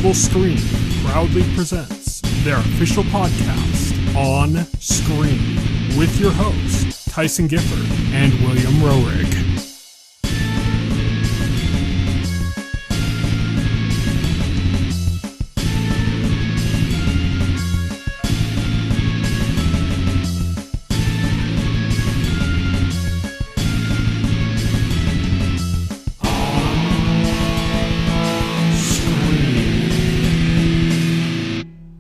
Total Screen proudly presents their official podcast, OnScreen, with your hosts, Tyson Gifford and William Roerig.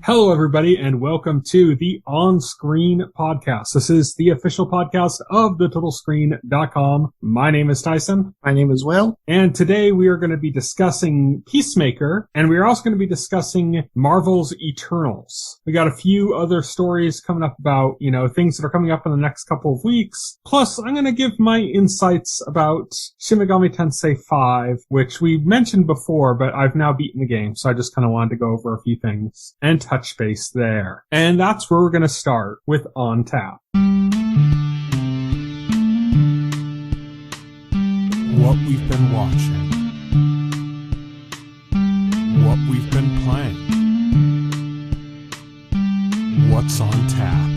Hello, everybody, and welcome to the OnScreen podcast. This is the official podcast of TheTotalScreen.com. My name is Tyson. My name is Will. And today we are going to be discussing Peacemaker, and we are also going to be discussing Marvel's Eternals. We got a few other stories coming up about, things that are coming up in the next couple of weeks. Plus, I'm going to give my insights about Shin Megami Tensei V, which we mentioned before, but I've now beaten the game, so I just kind of wanted to go over a few things and touch base there. And that's where we're going to start with On Tap. What we've been watching. What we've been playing. What's on tap.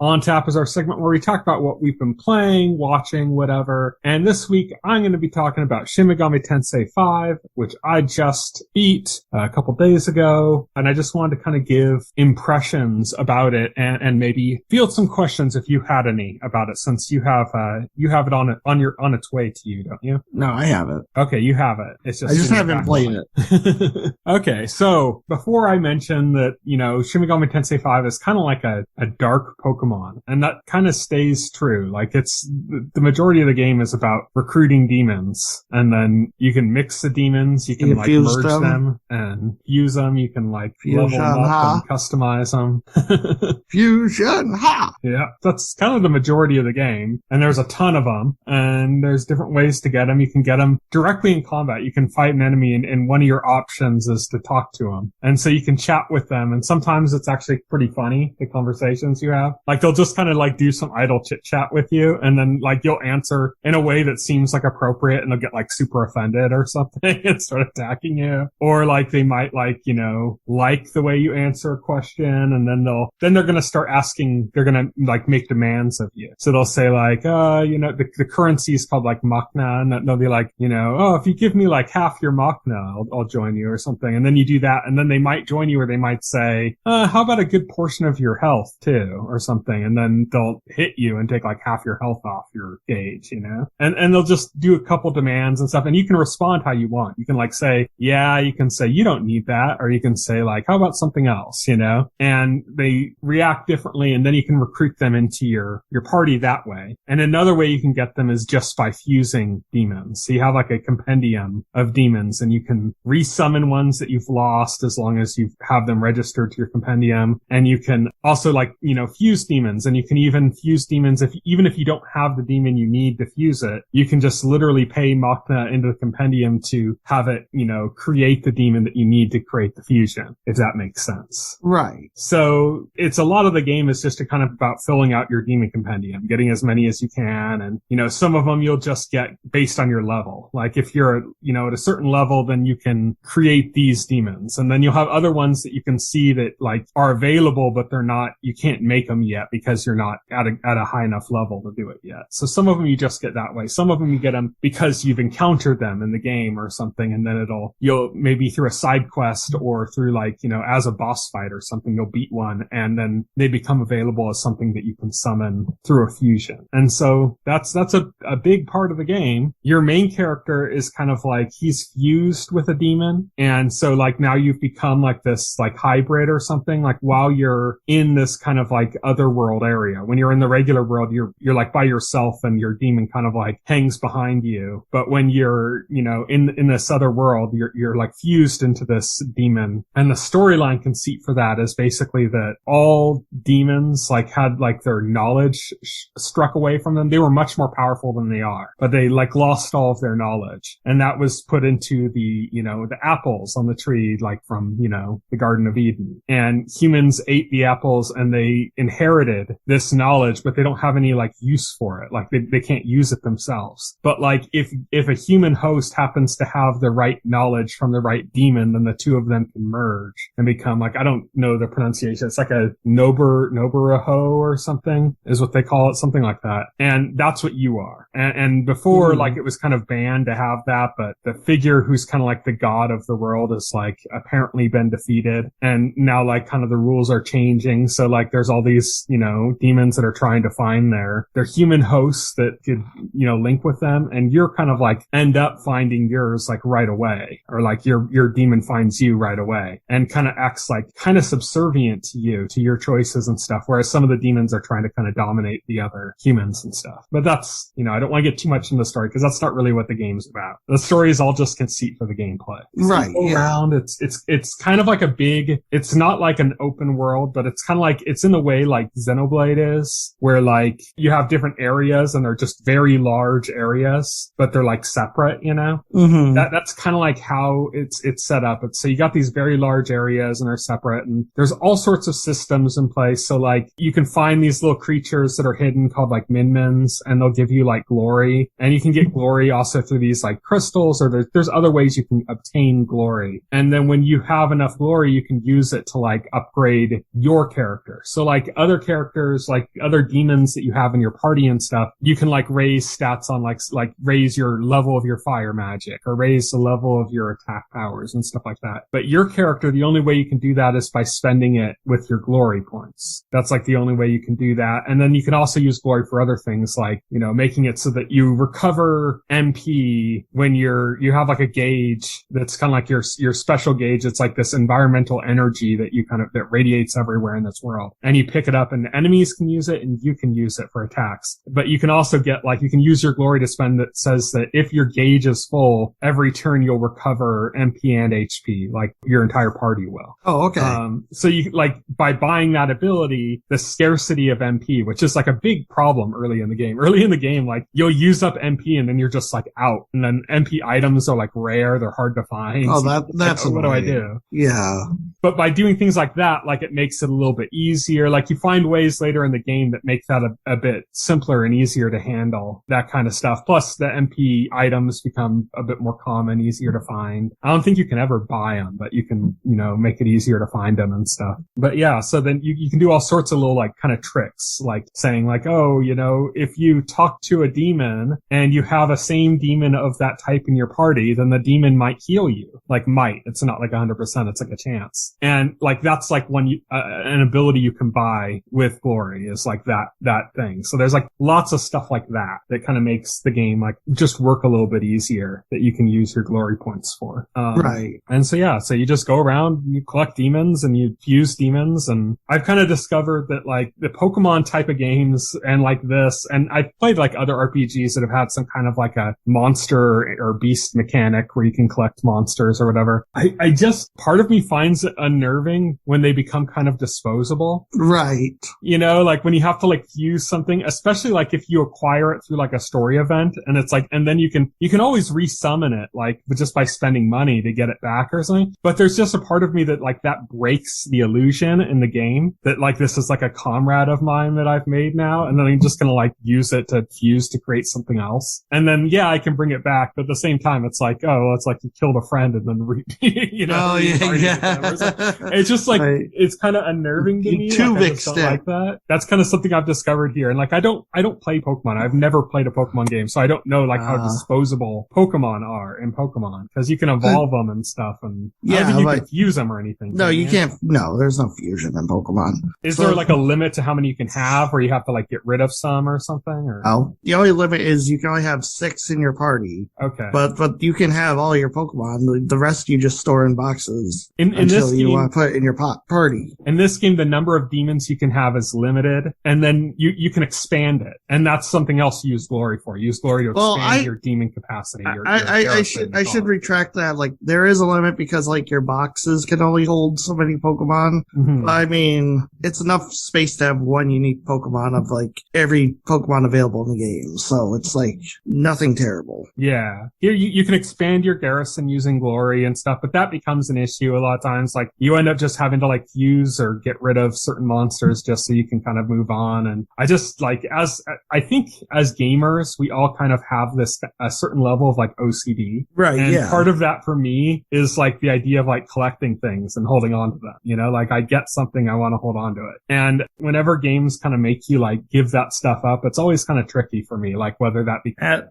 On Tap is our segment where we talk about what we've been playing, watching, whatever. And this week, I'm going to be talking about Shin Megami Tensei V, which I just beat a couple days ago. And I just wanted to kind of give impressions about it and maybe field some questions if you had any about it, since you have it on its way to you, don't you? No, I have it. Okay, you have it. It's just I just haven't played it. Okay, so before I mention that, Shin Megami Tensei V is kind of like a dark Pokemon. And that kind of stays true. Like, it's the majority of the game is about recruiting demons, and then you can mix the demons, you can merge them and fuse them, you can level them up and customize them. Fusion, ha! Yeah, that's kind of the majority of the game, and there's a ton of them, and there's different ways to get them. You can get them directly in combat. You can fight an enemy, and one of your options is to talk to them, and so you can chat with them, and sometimes it's actually pretty funny, the conversations you have. Like, they'll just kind of do some idle chit chat with you, and then you'll answer in a way that seems appropriate, and they'll get super offended or something and start attacking you. Or they might like the way you answer a question, and then they're gonna start asking, they're gonna make demands of you. So they'll say the currency is called Machna, and they'll be oh, if you give me half your Machna, I'll join you or something. And then you do that, and then they might join you, or they might say, how about a good portion of your health too, or something. And then they'll hit you and take half your health off your gauge, and they'll just do a couple demands and stuff, and you can respond how you want. You can say, yeah, you can say you don't need that, or you can say how about something else, and they react differently, and then you can recruit them into your party that way. And another way you can get them is just by fusing demons. So you have a compendium of demons, and you can resummon ones that you've lost as long as you have them registered to your compendium. And you can also fuse demons, and you can even fuse demons even if you don't have the demon you need to fuse it. You can just literally pay Machna into the compendium to have it, create the demon that you need to create the fusion, if that makes sense. Right. So it's a lot of the game is just kind of about filling out your demon compendium, getting as many as you can. And, some of them you'll just get based on your level. If you're, at a certain level, then you can create these demons. And then you'll have other ones that you can see that are available, but you can't make them yet because you're not at a high enough level to do it yet. So some of them you just get that way. Some of them you get them because you've encountered them in the game or something, and then you'll maybe through a side quest or through as a boss fight or something, you'll beat one, and then they become available as something that you can summon through a fusion. And so that's a big part of the game. Your main character is kind of he's fused with a demon, and so now you've become this hybrid or something, while you're in this kind of other world area. When you're in the regular world, you're by yourself, and your demon kind of hangs behind you. But when you're, in this other world, you're fused into this demon. And the storyline conceit for that is basically that all demons had their knowledge struck away from them. They were much more powerful than they are, but they lost all of their knowledge. And that was put into the apples on the tree, from, the Garden of Eden. And humans ate the apples, and they inherited inherited this knowledge, but they don't have any like use for it. Like they can't use it themselves. But like if a human host happens to have the right knowledge from the right demon, then the two of them can merge and become like, I don't know the pronunciation. It's like a Noburaho or something is what they call it, something like that. And that's what you are. And before, like it was kind of banned to have that, but the figure who's kind of like the god of the world is like apparently been defeated. And now like kind of the rules are changing. So like there's all these, you know, demons that are trying to find their human hosts that could, you know, link with them. And you're kind of like end up finding yours like right away, or like your demon finds you right away and kind of acts like kind of subservient to you, to your choices and stuff. Whereas some of the demons are trying to kind of dominate the other humans and stuff. But that's, you know, I don't want to get too much into the story because that's not really what the game's about. The story is all just conceit for the gameplay. Right. So around, it's kind of like a big, it's not like an open world, but it's kind of like, it's in the way like Xenoblade is, where like you have different areas and they're just very large areas, but they're like separate, you know? Mm-hmm. That's kind of like how it's set up. So you got these very large areas and they're separate, and there's all sorts of systems in place. So like you can find these little creatures that are hidden called like min-mins, and they'll give you like glory, and you can get glory also through these like crystals, or there's other ways you can obtain glory. And then when you have enough glory, you can use it to like upgrade your character. So like other characters, like other demons that you have in your party and stuff, you can like raise stats on like raise your level of your fire magic or raise the level of your attack powers and stuff like that. But your character, the only way you can do that is by spending it with your glory points. That's like the only way you can do that. And then you can also use glory for other things, like, you know, making it so that you recover MP when you have like a gauge that's kind of like your special gauge. It's like this environmental energy that you kind of, that radiates everywhere in this world. And you pick it up and enemies can use it and you can use it for attacks. But you can also get like, you can use your glory to spend that says that if your gauge is full, every turn you'll recover MP and HP, like your entire party will. Oh, okay. So you like, by buying that ability, the scarcity of MP, which is like a big problem early in the game. Early in the game, like you'll use up MP and then you're just like out. And then MP items are like rare. They're hard to find. Oh, so that's like, what do I do? Yeah. But by doing things like that, like it makes it a little bit easier. Like you find ways later in the game that make that a bit simpler and easier to handle, that kind of stuff. Plus the MP items become a bit more common, easier to find. I don't think you can ever buy them, but you can, you know, make it easier to find them and stuff. But yeah, so then you can do all sorts of little like kind of tricks, like saying like, oh, you know, if you talk to a demon and you have a same demon of that type in your party, then the demon might heal you. Like might. It's not like 100%. It's like a chance. And like that's like an ability you can buy with glory is like that thing. So there's like lots of stuff like that kind of makes the game like just work a little bit easier that you can use your glory points for. Right. And so yeah, so you just go around, you collect demons and you use demons. And I've kind of discovered that like the Pokemon type of games and like this, and I've played like other RPGs that have had some kind of like a monster or beast mechanic where you can collect monsters or whatever. I just, part of me finds it unnerving when they become kind of disposable. Right. You know, like when you have to like use something, especially like if you acquire it through like a story event, and it's like, and then you can always resummon it, like just by spending money to get it back or something. But there's just a part of me that like that breaks the illusion in the game that like this is like a comrade of mine that I've made now, and then I'm just gonna like use it to fuse to create something else. And then yeah, I can bring it back, but at the same time it's like, oh, well, it's like you killed a friend and then you know, oh yeah. It's just like right. It's kind of unnerving to me. Too like, like that. That's kind of something I've discovered here. And like I don't play Pokemon. I've never played a Pokemon game, so I don't know like how disposable Pokemon are in Pokemon, because you can evolve them and stuff, and I don't think you can fuse them or anything. No, you can't. No, there's no fusion in Pokemon. Is there like a limit to how many you can have, or you have to like get rid of some or something? Or no, the only limit is you can only have 6 in your party. Okay, but you can have all your Pokemon. The rest you just store in boxes until you want to put it in your party. In this game, the number of demons you can have is limited, and then you can expand it, and that's something else you use glory for. You use glory to expand your demon capacity. I should retract that. Like there is a limit because like your boxes can only hold so many Pokemon. Mm-hmm. I mean, it's enough space to have one unique Pokemon of like every Pokemon available in the game. So it's like nothing terrible. Yeah. You can expand your garrison using glory and stuff, but that becomes an issue a lot of times. Like you end up just having to like fuse or get rid of certain monsters just so you can kind of move on. And I just like, I think as gamers, we all kind of have a certain level of like OCD. Right. And part of that for me is like the idea of like collecting things and holding on to them. You know, like I get something, I want to hold on to it. And whenever games kind of make you like give that stuff up, it's always kind of tricky for me, like whether that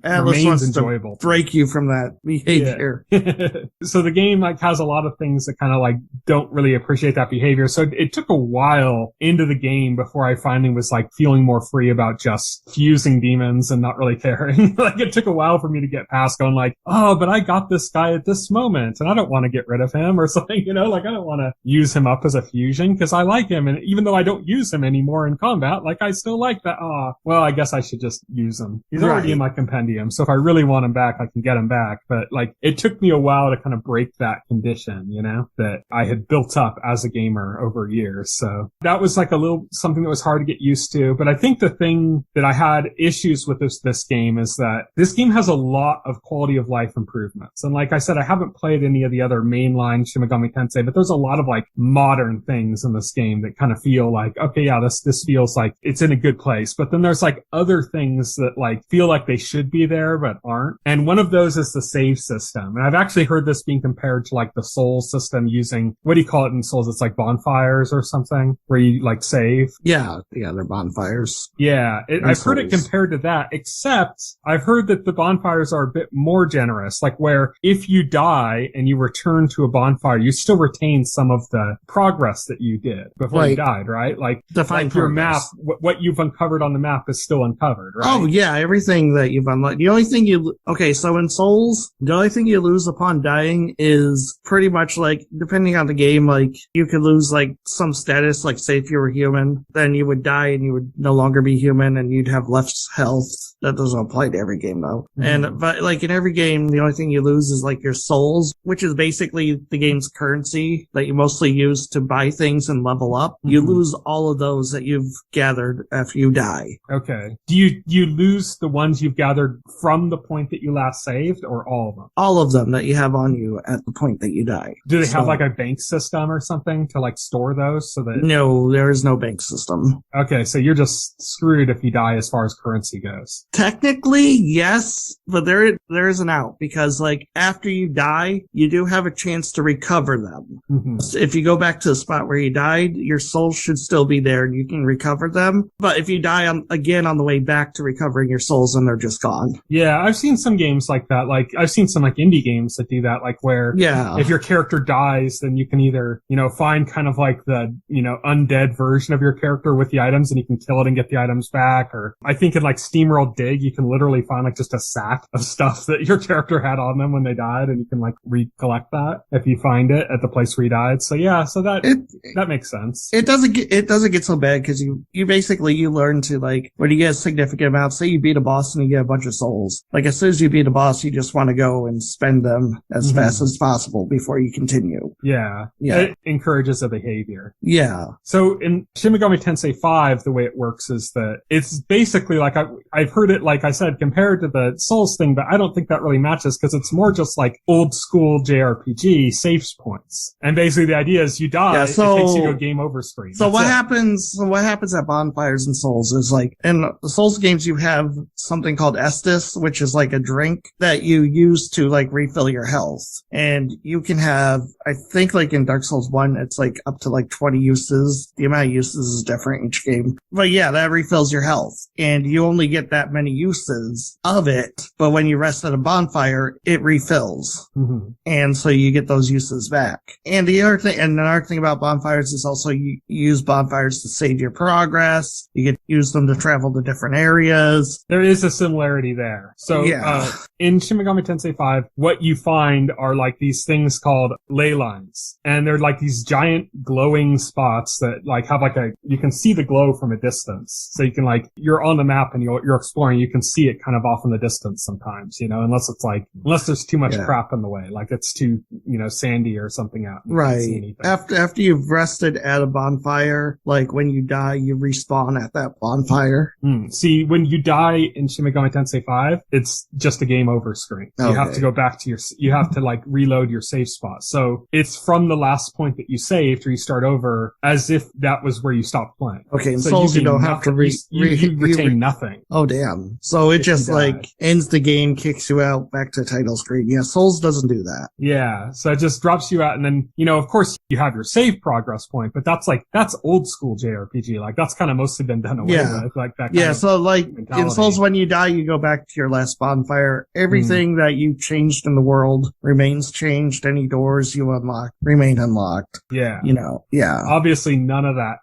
remains enjoyable. Break you from that behavior. Yeah. So the game like has a lot of things that kind of like don't really appreciate that behavior. So it took a while into the game before I finally was like feeling more free about just fusing demons and not really caring. Like it took a while for me to get past going like, oh, but I got this guy at this moment and I don't want to get rid of him or something, you know, like I don't want to use him up as a fusion because I like him. And even though I don't use him anymore in combat, like I still like that. Oh, well, I guess I should just use him. He's already in my compendium. So if I really want him back, I can get him back. But like it took me a while to kind of break that condition, you know, that I had built up as a gamer over years. So that was like something that was hard to get used to. But I think the thing that I had issues with this game is that this game has a lot of quality of life improvements. And like I said, I haven't played any of the other mainline Shin Megami Tensei, but there's a lot of like modern things in this game that kind of feel like, okay, yeah, this feels like it's in a good place. But then there's like other things that like feel like they should be there, but aren't. And one of those is the save system. And I've actually heard this being compared to like the Soul system using, what do you call it in Souls? It's like bonfires or something where you like save. Yeah, they're bonfires. Yeah, I've heard it compared to that, except I've heard that the bonfires are a bit more generous, like where if you die and you return to a bonfire, you still retain some of the progress that you did before you died, right? Like your map, what you've uncovered on the map is still uncovered, right? Oh yeah, everything that you've unlocked. The only thing so in Souls, the only thing you lose upon dying is pretty much like, depending on the game, like you could lose like some status, like say if you were human, then you would die and you would no longer be human and you'd have less health. That doesn't apply to every game though. Mm-hmm. But like in every game, the only thing you lose is like your souls, which is basically the game's currency that you mostly use to buy things and level up. Mm-hmm. You lose all of those that you've gathered after you die. Okay. Do you lose the ones you've gathered from the point that you last saved, or all of them? All of them that you have on you at the point that you die. Do they have like a bank system or something to like store those so that... No, there is no bank system. Okay, so you're just screwed if you die as far as currency goes. Technically, yes, but there is an out, because like after you die, you do have a chance to recover them. Mm-hmm. If you go back to the spot where you died, your soul should still be there and you can recover them. But if you die again on the way back to recovering your souls, then they're just gone. Yeah, I've seen some games like that. Like I've seen some like indie games that do that, like where if your character dies, then you can either, find kind of like the, undead version of your character with the items and you can kill it and get the items back. Or I think in like SteamWorld Dig, you can literally find like just a sack of stuff that your character had on them when they died, and you can like recollect that if you find it at the place where you died. So yeah, so that makes sense. It doesn't get so bad, because you basically learn to, like, when you get a significant amount, say you beat a boss and you get a bunch of souls. Like as soon as you beat a boss, you just want to go and spend them as fast as possible before you continue. Yeah. It encourages a behavior. Yeah. So in Shin Megami Tensei V, the way it works is that it's basically like I've heard it, like I said, compared to the Souls thing, but I don't think that really matches, because it's more just like old school JRPG saves points. And basically the idea is you die, it takes you to a game over screen. So what happens at bonfires in Souls is, like, in the Souls games you have something called Estus, which is like a drink that you use to like refill your health. And you can have, I think like in Dark Souls 1, it's like up to like 20 uses. The amount of uses is different each game. But yeah, that refills your health. And you only get that many uses of it. But when you rest at a bonfire, it refills. Mm-hmm. And so you get those uses back. And another thing about bonfires is also you use bonfires to save your progress. You get use them to travel to different areas. There is a similarity there. So in Shin Megami Tensei V, what you find are like these things called ley lines. And they're like these giant glowing spots that like have like you can see the glow from a distance. So you can you're on the map and you're exploring, you can see it kind of off in the distance sometimes, unless there's too much crap in the way, like it's too, sandy or something out. Right. After you've rested at a bonfire, like when you die, you respawn at that bonfire. See, when you die in Shin Megami Tensei V, it's just a game over screen. Okay. You have to go back to you have to like reload your save spot. So it's from the last point that you saved or you start over as if that was where you stopped playing. Okay, in Souls you don't have to you retain nothing. Oh damn. So it just like ends the game, kicks you out back to title screen. Yeah, Souls doesn't do that. Yeah, so it just drops you out and then, of course you have your save progress point, but that's old school JRPG. Like that's kind of mostly been done away with. Like that kind of so like mentality. In Souls when you die, you go back to your last bonfire. Everything that you changed in the world remains changed. Any doors you unlock remain unlocked. Yeah. Obviously none of that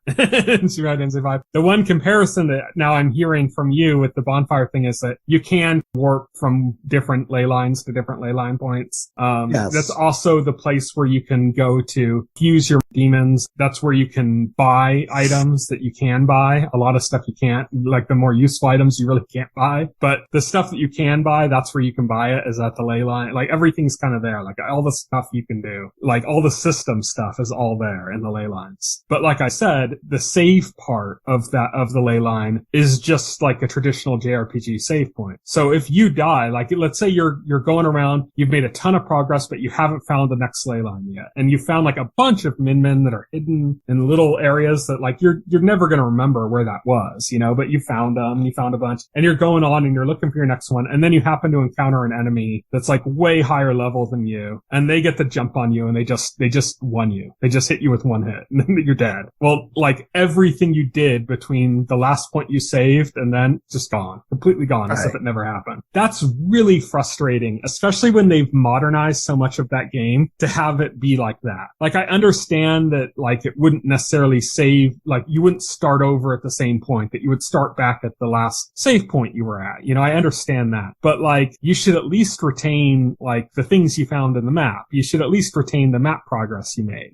in Shin Megami Tensei V. The one comparison that now I'm hearing from you with the bonfire thing is that you can warp from different ley lines to different ley line points. Yes. That's also the place where you can go to fuse your demons. That's where you can buy items that you can buy. A lot of stuff you can't. Like the more useful items you really can't buy. But the stuff that you can buy, that's where you can buy it, is at the ley line. Like everything's kind of there. Like all the stuff you can do. Like all the system stuff is all there in the ley lines. But like I said, the save part of the ley line is just like a traditional JRPG save point. So if you die, like let's say you're going around, you've made a ton of progress, but you haven't found the next ley line yet. And you found like a bunch of Min that are hidden in little areas that like you're never going to remember where that was, but you found them, you found a bunch, and you're going on and you're looking for your next one. And then you happen to encounter an enemy that's like way higher level than you, and they get the jump on you and they just won you. They just hit you with one hit and then you're dead. Well, like everything you did between the last point you saved and then just gone, completely gone, as if it never happened. That's really frustrating, especially when they've modernized so much of that game to have it be like that. Like I understand that like it wouldn't necessarily save, like you wouldn't start over at the same point, that you would start back at the last save point you were at. I understand that. But like you should at least retain like the things you found in the map. You should at least retain the map progress you made,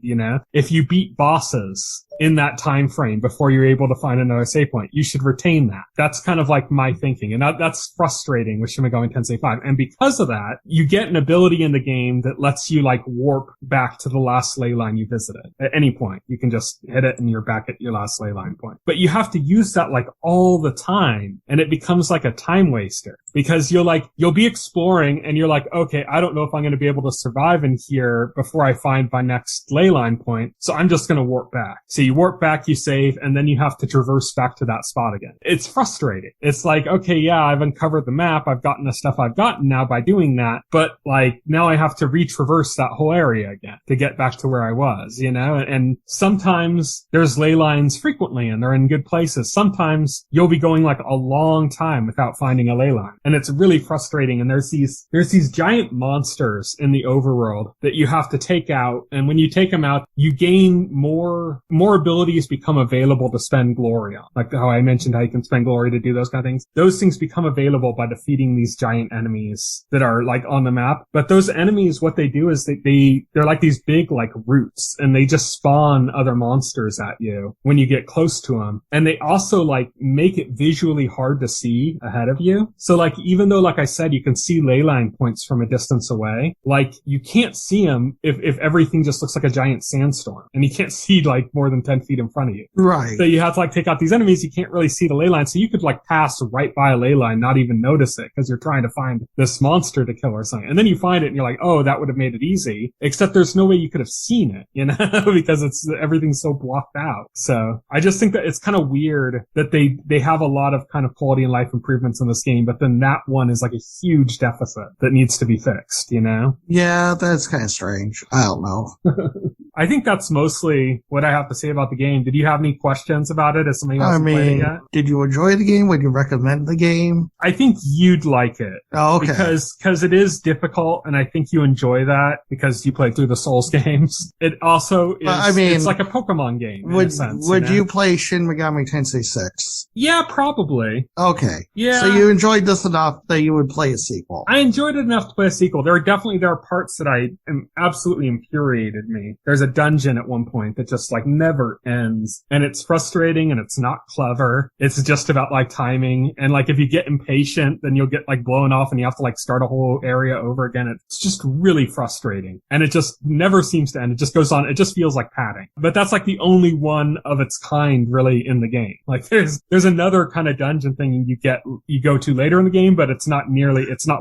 If you beat bosses in that time frame before you're able to find another save point, you should retain that. That's kind of like my thinking. And that's frustrating with Shin Megami Tensei V. And because of that, you get an ability in the game that lets you like warp back to the last ley line you visited at any point. You can just hit it and you're back at your last ley line point. But you have to use that like all the time. And it becomes like a time waster because you'll be exploring and you're like, okay, I don't know if I'm going to be able to survive in here before I find my next ley line point. So I'm just going to warp back. So you warp back, you save, and then you have to traverse back to that spot again. It's frustrating. It's like, okay, yeah, I've uncovered the map. I've gotten the stuff I've gotten now by doing that. But like now I have to retraverse that whole area again to get back to where I was, and sometimes there's ley lines frequently and they're in good places. Sometimes you'll be going like a long time without finding a ley line. And it's really frustrating. And there's these giant monsters in the overworld that you have to take out. And when you take them out, you gain more abilities become available to spend glory on. Like how I mentioned how you can spend glory to do those kind of things. Those things become available by defeating these giant enemies that are like on the map. But those enemies, what they do is they're like these big like roots, and they just spawn other monsters at you when you get close to them. And they also like make it visually hard to see ahead of you. So like even though like I said, you can see ley line points from a distance away, like you can't see them if everything just looks like a giant sandstorm, and you can't see like more than 10 feet in front of you. Right. So you have to like take out these enemies. You can't really see the ley line. So you could like pass right by a ley line, not even notice it because you're trying to find this monster to kill or something. And then you find it and you're like, oh, that would have made it easy. Except there's no way you could have seen it, because everything's so blocked out. So I just think that it's kind of weird that they have a lot of kind of quality and life improvements in this game, but then that one is like a huge deficit that needs to be fixed, Yeah, that's kind of strange. I don't know. I think that's mostly what I have to say about the game. Did you have any questions about it? As somebody else played it yet? Did you enjoy the game? Would you recommend the game? I think you'd like it. Oh, okay. Because it is difficult, and I think you enjoy that because you play through the Souls games. It also is, it's like a Pokemon game in a sense. Would you play Shin Megami Tensei 6? Yeah, probably. Okay. Yeah. So you enjoyed this enough that you would play a sequel? I enjoyed it enough to play a sequel. There are parts that absolutely infuriated me. There's a dungeon at one point that just like never never ends. And it's frustrating and it's not clever. It's just about like timing. And like if you get impatient, then you'll get like blown off and you have to like start a whole area over again. It's just really frustrating. And it just never seems to end. It just goes on. It just feels like padding. But that's like the only one of its kind really in the game. Like there's another kind of dungeon thing you go to later in the game, but it's not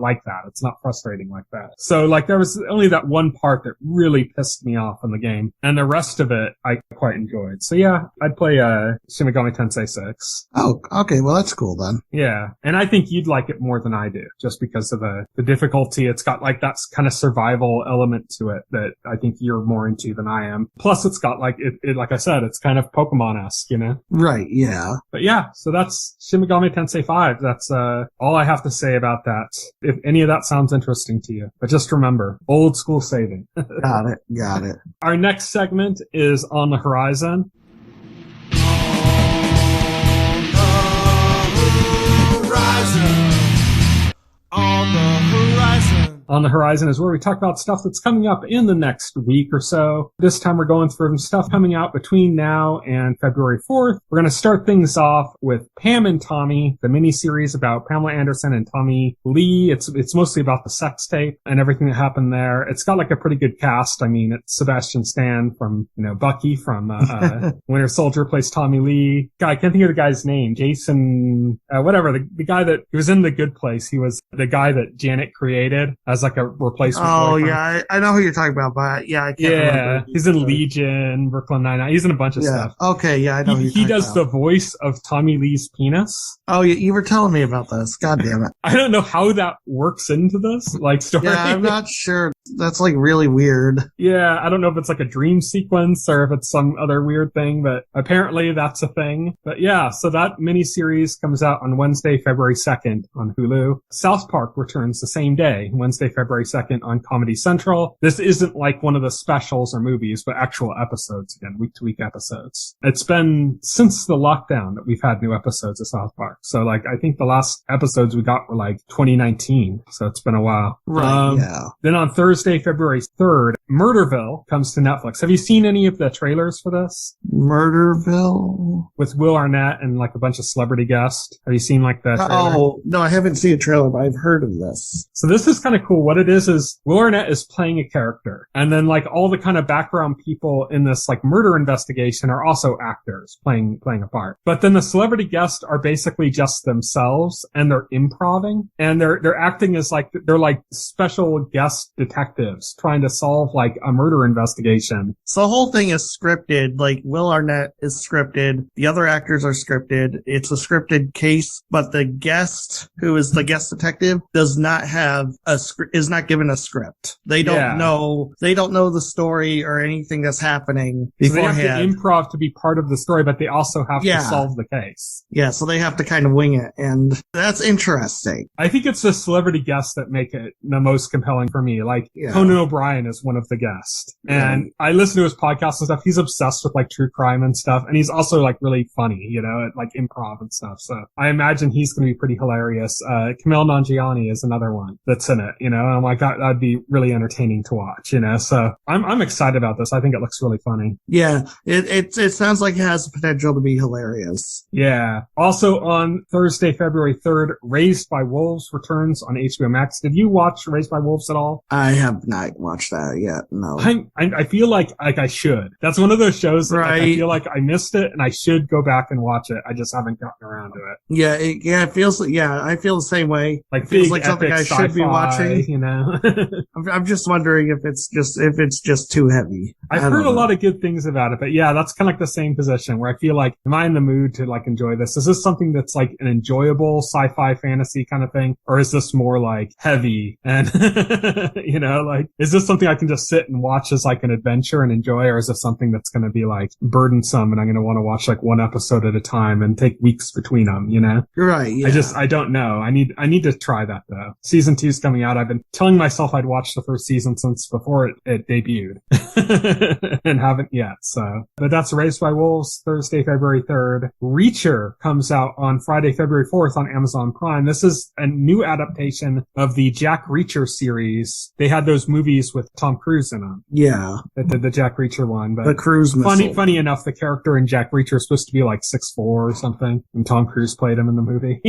like that. It's not frustrating like that. So like there was only that one part that really pissed me off in the game, and the rest of it I quite enjoyed. So yeah, I'd play Shin Megami Tensei 6. Oh, okay. Well, that's cool then. Yeah, and I think you'd like it more than I do, just because of the difficulty. It's got like that kind of survival element to it that I think you're more into than I am. Plus, it's got like it like I said, it's kind of Pokemon-esque, you know? Right. Yeah. But yeah, so that's Shin Megami Tensei 5. That's all I have to say about that. If any of that sounds interesting to you, but just remember, old school saving. Got it. Our next segment is On the Horizon. On the Horizon is where we talk about stuff that's coming up in the next week or so. This time we're going through stuff coming out between now and February 4th. We're going to start things off with Pam and Tommy, the miniseries about Pamela Anderson and Tommy Lee. It's mostly about the sex tape and everything that happened there. It's got like a pretty good cast. I mean, it's Sebastian Stan from, Bucky from Winter Soldier plays Tommy Lee. God, I can't think of the guy's name. Jason, whatever. The guy that he was in The Good Place. He was the guy that Janet created as like a replacement. Oh, boyfriend. Yeah, I know who you're talking about, but yeah, I can't remember. He's in Legion, Brooklyn Nine-Nine. He's in a bunch of stuff. Okay, yeah, I know who you're He does the voice of Tommy Lee's penis. Oh, you were telling me about this. God damn it. I don't know how that works into this, like, story. Yeah, I'm not sure. That's like really weird. Yeah, I don't know if it's like a dream sequence or if it's some other weird thing, but apparently that's a thing. But yeah, so that miniseries comes out on Wednesday, February 2nd on Hulu. South Park returns the same day, Wednesday, February 2nd on Comedy Central. This isn't like one of the specials or movies, but actual episodes again, week-to-week episodes. It's been since the lockdown that we've had new episodes of South Park. So like, I think the last episodes we got were like 2019. So it's been a while. Right, yeah. Then on Thursday, February 3rd, Murderville comes to Netflix. Have you seen any of the trailers for this? Murderville? With Will Arnett and like a bunch of celebrity guests. Have you seen like the trailer? Oh, no, I haven't seen a trailer, but I've heard of this. So this is kind of cool. What it is Will Arnett is playing a character. And then like all the kind of background people in this like murder investigation are also actors playing a part. But then the celebrity guests are basically just themselves and they're improvising and they're acting as like, they're like special guest detectives trying to solve like a murder investigation. So the whole thing is scripted. Like Will Arnett is scripted. The other actors are scripted. It's a scripted case, but the guest who is the guest detective does not have is not given a script. They don't know the story or anything that's happening beforehand. So they have to improv to be part of the story, but they also have to solve the case. Yeah, so they have to kind of wing it, and that's interesting. I think it's the celebrity guests that make it the most compelling for me. Like Conan O'Brien is one of the guests, and I listen to his podcast and stuff. He's obsessed with like true crime and stuff, and he's also like really funny, at like improv and stuff. So I imagine he's going to be pretty hilarious. Kumail Nanjiani is another one that's in it, and I'm like, that'd be really entertaining to watch, So I'm excited about this. I think it looks really funny. Yeah, it sounds like it has the potential to be hilarious. Yeah. Also on Thursday, February 3rd, Raised by Wolves returns on HBO Max. Did you watch Raised by Wolves at all? I have not watched that yet. No. I feel like I should. That's one of those shows that I feel like I missed it and I should go back and watch it. I just haven't gotten around to it. Yeah. It feels. Yeah, I feel the same way. Like it feels big, like something I should be watching. I'm just wondering if it's just too heavy. I've heard a lot of good things about it, but yeah, that's kind of like the same position where I feel like, am I in the mood to like enjoy this? Is this something that's like an enjoyable sci-fi fantasy kind of thing? Or is this more like heavy and, like, is this something I can just sit and watch as like an adventure and enjoy? Or is this something that's going to be like burdensome and I'm going to want to watch like like one episode at a time and take weeks between them, you know? Right, yeah. I don't know. I need to try that though. Season 2's coming out. I've been telling myself I'd watch the first season since before it debuted. And haven't yet, so. But that's Raised by Wolves, Thursday, February 3rd. Reacher comes out on Friday, February 4th on Amazon Prime. This is a new adaptation of the Jack Reacher series. They had those movies with Tom Cruise in them. Yeah. The Jack Reacher one. But the cruise missile. Funny enough, the character in Jack Reacher is supposed to be like 6'4" or something, and Tom Cruise played him in the movie.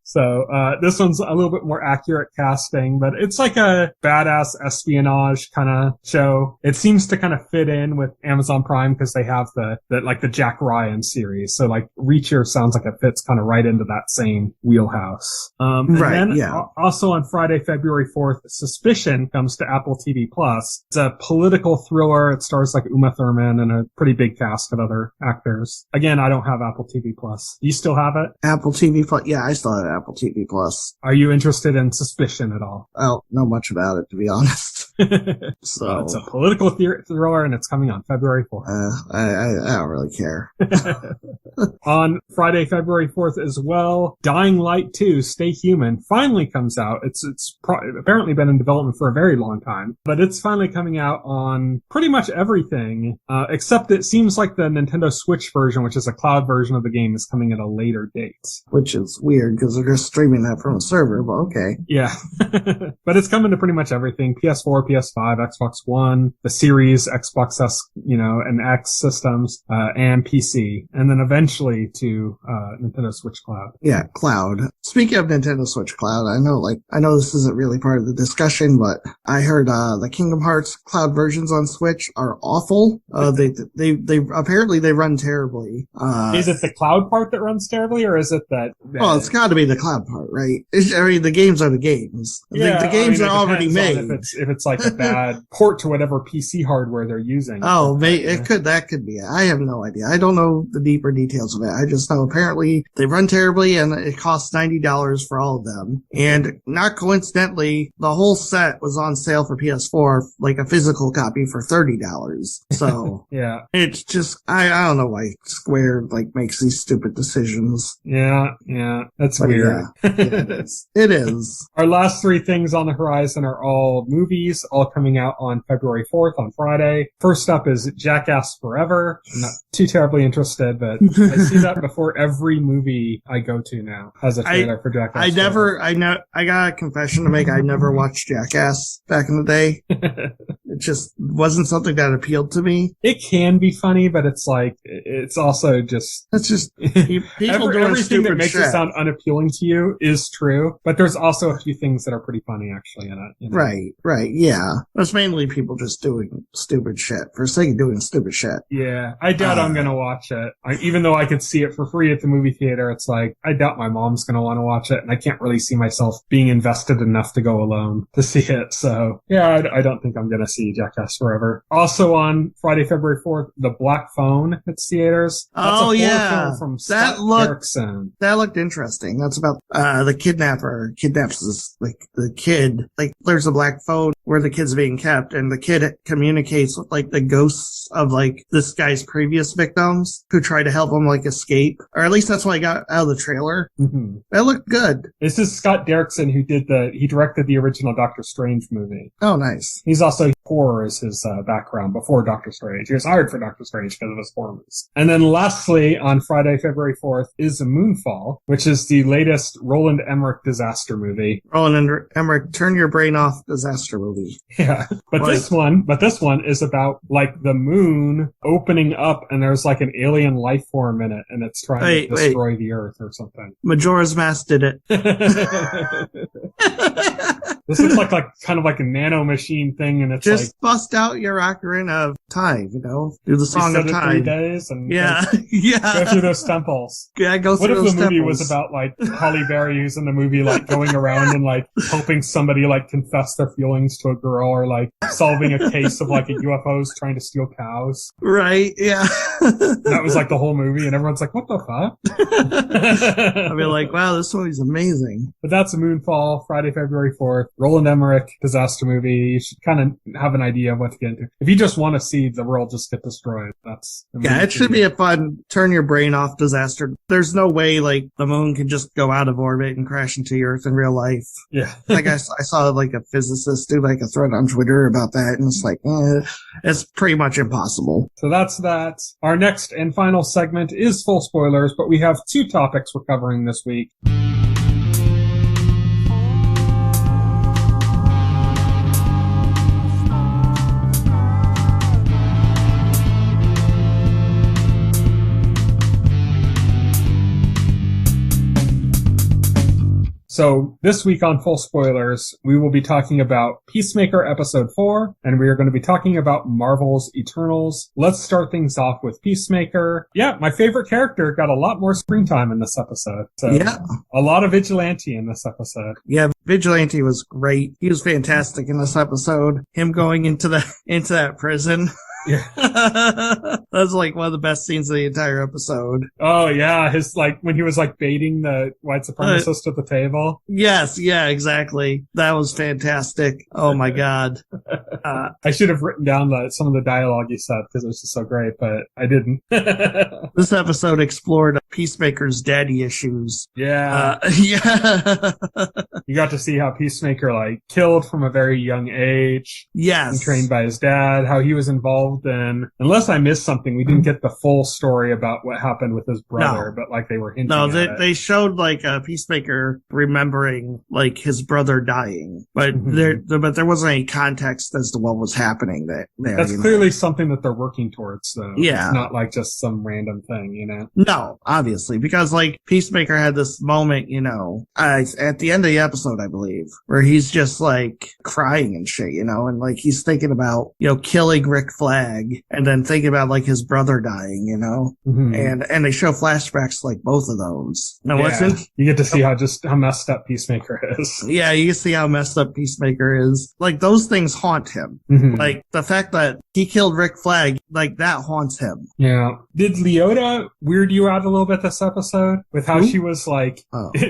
So, this one's a little bit more accurate casting, but it's like a badass espionage kind of show. It seems to kind of fit in with Amazon Prime because they have the Jack Ryan series. So like Reacher sounds like it fits kind of right into that same wheelhouse. Also on Friday, February 4th, Suspicion comes to Apple TV Plus. It's a political thriller. It stars like Uma Thurman and a pretty big cast of other actors. Again, I don't have Apple TV Plus. Do you still have it? Apple TV Plus? Yeah, I still have Apple TV Plus. Are you interested in Suspicion at all? I don't know much about it, to be honest. So it's a political thriller, and it's coming on February 4th. I don't really care. On Friday, February 4th as well, Dying Light 2, Stay Human, finally comes out. It's apparently been in development for a very long time, but it's finally coming out on pretty much everything, except it seems like the Nintendo Switch version, which is a cloud version of the game, is coming at a later date. Which is weird, because they're just streaming that from a server, but okay. Yeah. But it's coming to pretty much everything. PS4, PS5, Xbox One, the Series, Xbox S, and X systems, and PC. And then eventually to, Nintendo Switch Cloud. Yeah, Cloud. Speaking of Nintendo Switch Cloud, I know this isn't really part of the discussion, but I heard, the Kingdom Hearts Cloud versions on Switch are awful. They apparently they run terribly. Is it the cloud part that runs terribly, or is it that? Well, it's gotta be the cloud part, right? The games are the games. Yeah, the games are already made. If it's like a bad port to whatever PC hardware they're using. Oh, that could be it. I have no idea. I don't know the deeper details of it. I just know apparently they run terribly and it costs $90 for all of them. And not coincidentally, the whole set was on sale for PS4, like a physical copy for $30. So yeah, it's just, I don't know why Square makes these stupid decisions. Yeah, that's weird. Yeah, it is. Our last three things on the horizon are all movies, all coming out on February 4th on Friday. First up is Jackass Forever. I'm not too terribly interested, but I see that before every movie I go to now has a trailer for Jackass. I got a confession to make. I never watched Jackass back in the day. It just wasn't something that appealed to me. It can be funny, but it's also just... It's just people doing everything stupid that makes shit. it sound unappealing to you is true, but there's also a few things that are pretty funny actually in it. Right, yeah. It's mainly people just doing stupid shit for sake of doing stupid shit. Yeah, I doubt I'm gonna watch it. Even though I could see it for free at the movie theater, it's like, I doubt my mom's gonna want to watch it, and I can't really see myself being invested enough to go alone to see it. So, yeah, I don't think I'm gonna see Jackass Forever. Also on Friday, February 4th, The Black Phone hits theaters. That's a horror film from Scott Derrickson. That looked interesting. That's about the kidnapper kidnaps the kid. There's a black phone where the kid's being kept, and the kid communicates with the ghosts of this guy's previous victims who try to help him escape. Or at least that's what I got out of the trailer. Mm-hmm. That looked good. This is Scott Derrickson who he directed the original Doctor Strange movie. Oh, nice. He's also horror is his background before Doctor Strange. He was hired for Doctor Strange because of his horror movies. And then lastly, on Friday, February 4th, is Moonfall, which is the latest Roland Emmerich disaster movie. Roland Emmerich, turn your brain off disaster movie. Yeah. But this one is about the moon opening up and there's an alien life form in it and it's trying to destroy the Earth or something. Majora's Mask did it. This looks like kind of like a nano machine thing, and it's just bust out your ocarina of time, do the song of time. 3 days, and yeah. Go through those temples. Yeah, go through those temples. What if the movie was about Halle Berry, who's in the movie going around and helping somebody confess their feelings to a girl, or solving a case of UFOs trying to steal cows? Right? Yeah. That was the whole movie, and everyone's like, "What the fuck?" I'd be like, "Wow, this movie's amazing." But that's Moonfall, Friday, February 4th. Hemsworth, Roland Emmerich, disaster movie. You should kind of have an idea of what to get into. If you just want to see the world just get destroyed, that's... Yeah, it should be a fun, turn your brain off disaster. There's no way, like, the moon can just go out of orbit and crash into the Earth in real life. Yeah. Like, I saw, like, a physicist do, like, a thread on Twitter about that, and it's like, it's pretty much impossible. So that's that. Our next and final segment is full spoilers, but we have 2 topics we're covering this week. So this week on Full Spoilers, we will be talking about Peacemaker Episode 4, and we are going to be talking about Marvel's Eternals. Let's start things off with Peacemaker. Yeah, my favorite character got a lot more screen time in this episode. So yeah. A lot of Vigilante in this episode. Yeah, Vigilante was great. He was fantastic in this episode. Him going into that prison. Yeah. That's like one of the best scenes of the entire episode. Oh yeah, his like when he was like baiting the white supremacist at the table. Yes, yeah, exactly. That was fantastic. Oh my god. I should have written down some of the dialogue he said because it was just so great, but I didn't. This episode explored Peacemaker's daddy issues. Yeah. Yeah. You got to see how Peacemaker like killed from a very young age. Yes. And trained by his dad, how he was involved in, unless I missed something, we didn't get the full story about what happened with his brother, but like they were hinting at it. They showed like Peacemaker remembering like his brother dying, but there wasn't any context as to what was happening there. That's clearly something that they're working towards, though. Yeah. It's not like just some random thing, you know? No, obviously, because like Peacemaker had this moment, you know, at the end of the episode, I believe, where he's just like crying and shit, you know, and like he's thinking about, you know, killing Rick Flag and then thinking about like his brother dying, you know, and they show flashbacks like both of those. Now, you get to see how messed up Peacemaker is. Yeah, you can see how messed up Peacemaker is. Like those things haunt him. Like the fact that he killed Rick Flag, like that haunts him. Yeah. Did Leota weird you out a little bit this episode with how she was like,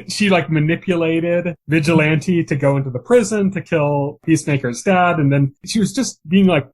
she like manipulated Vigilante to go into the prison to kill Peacemaker's dad, and then she was just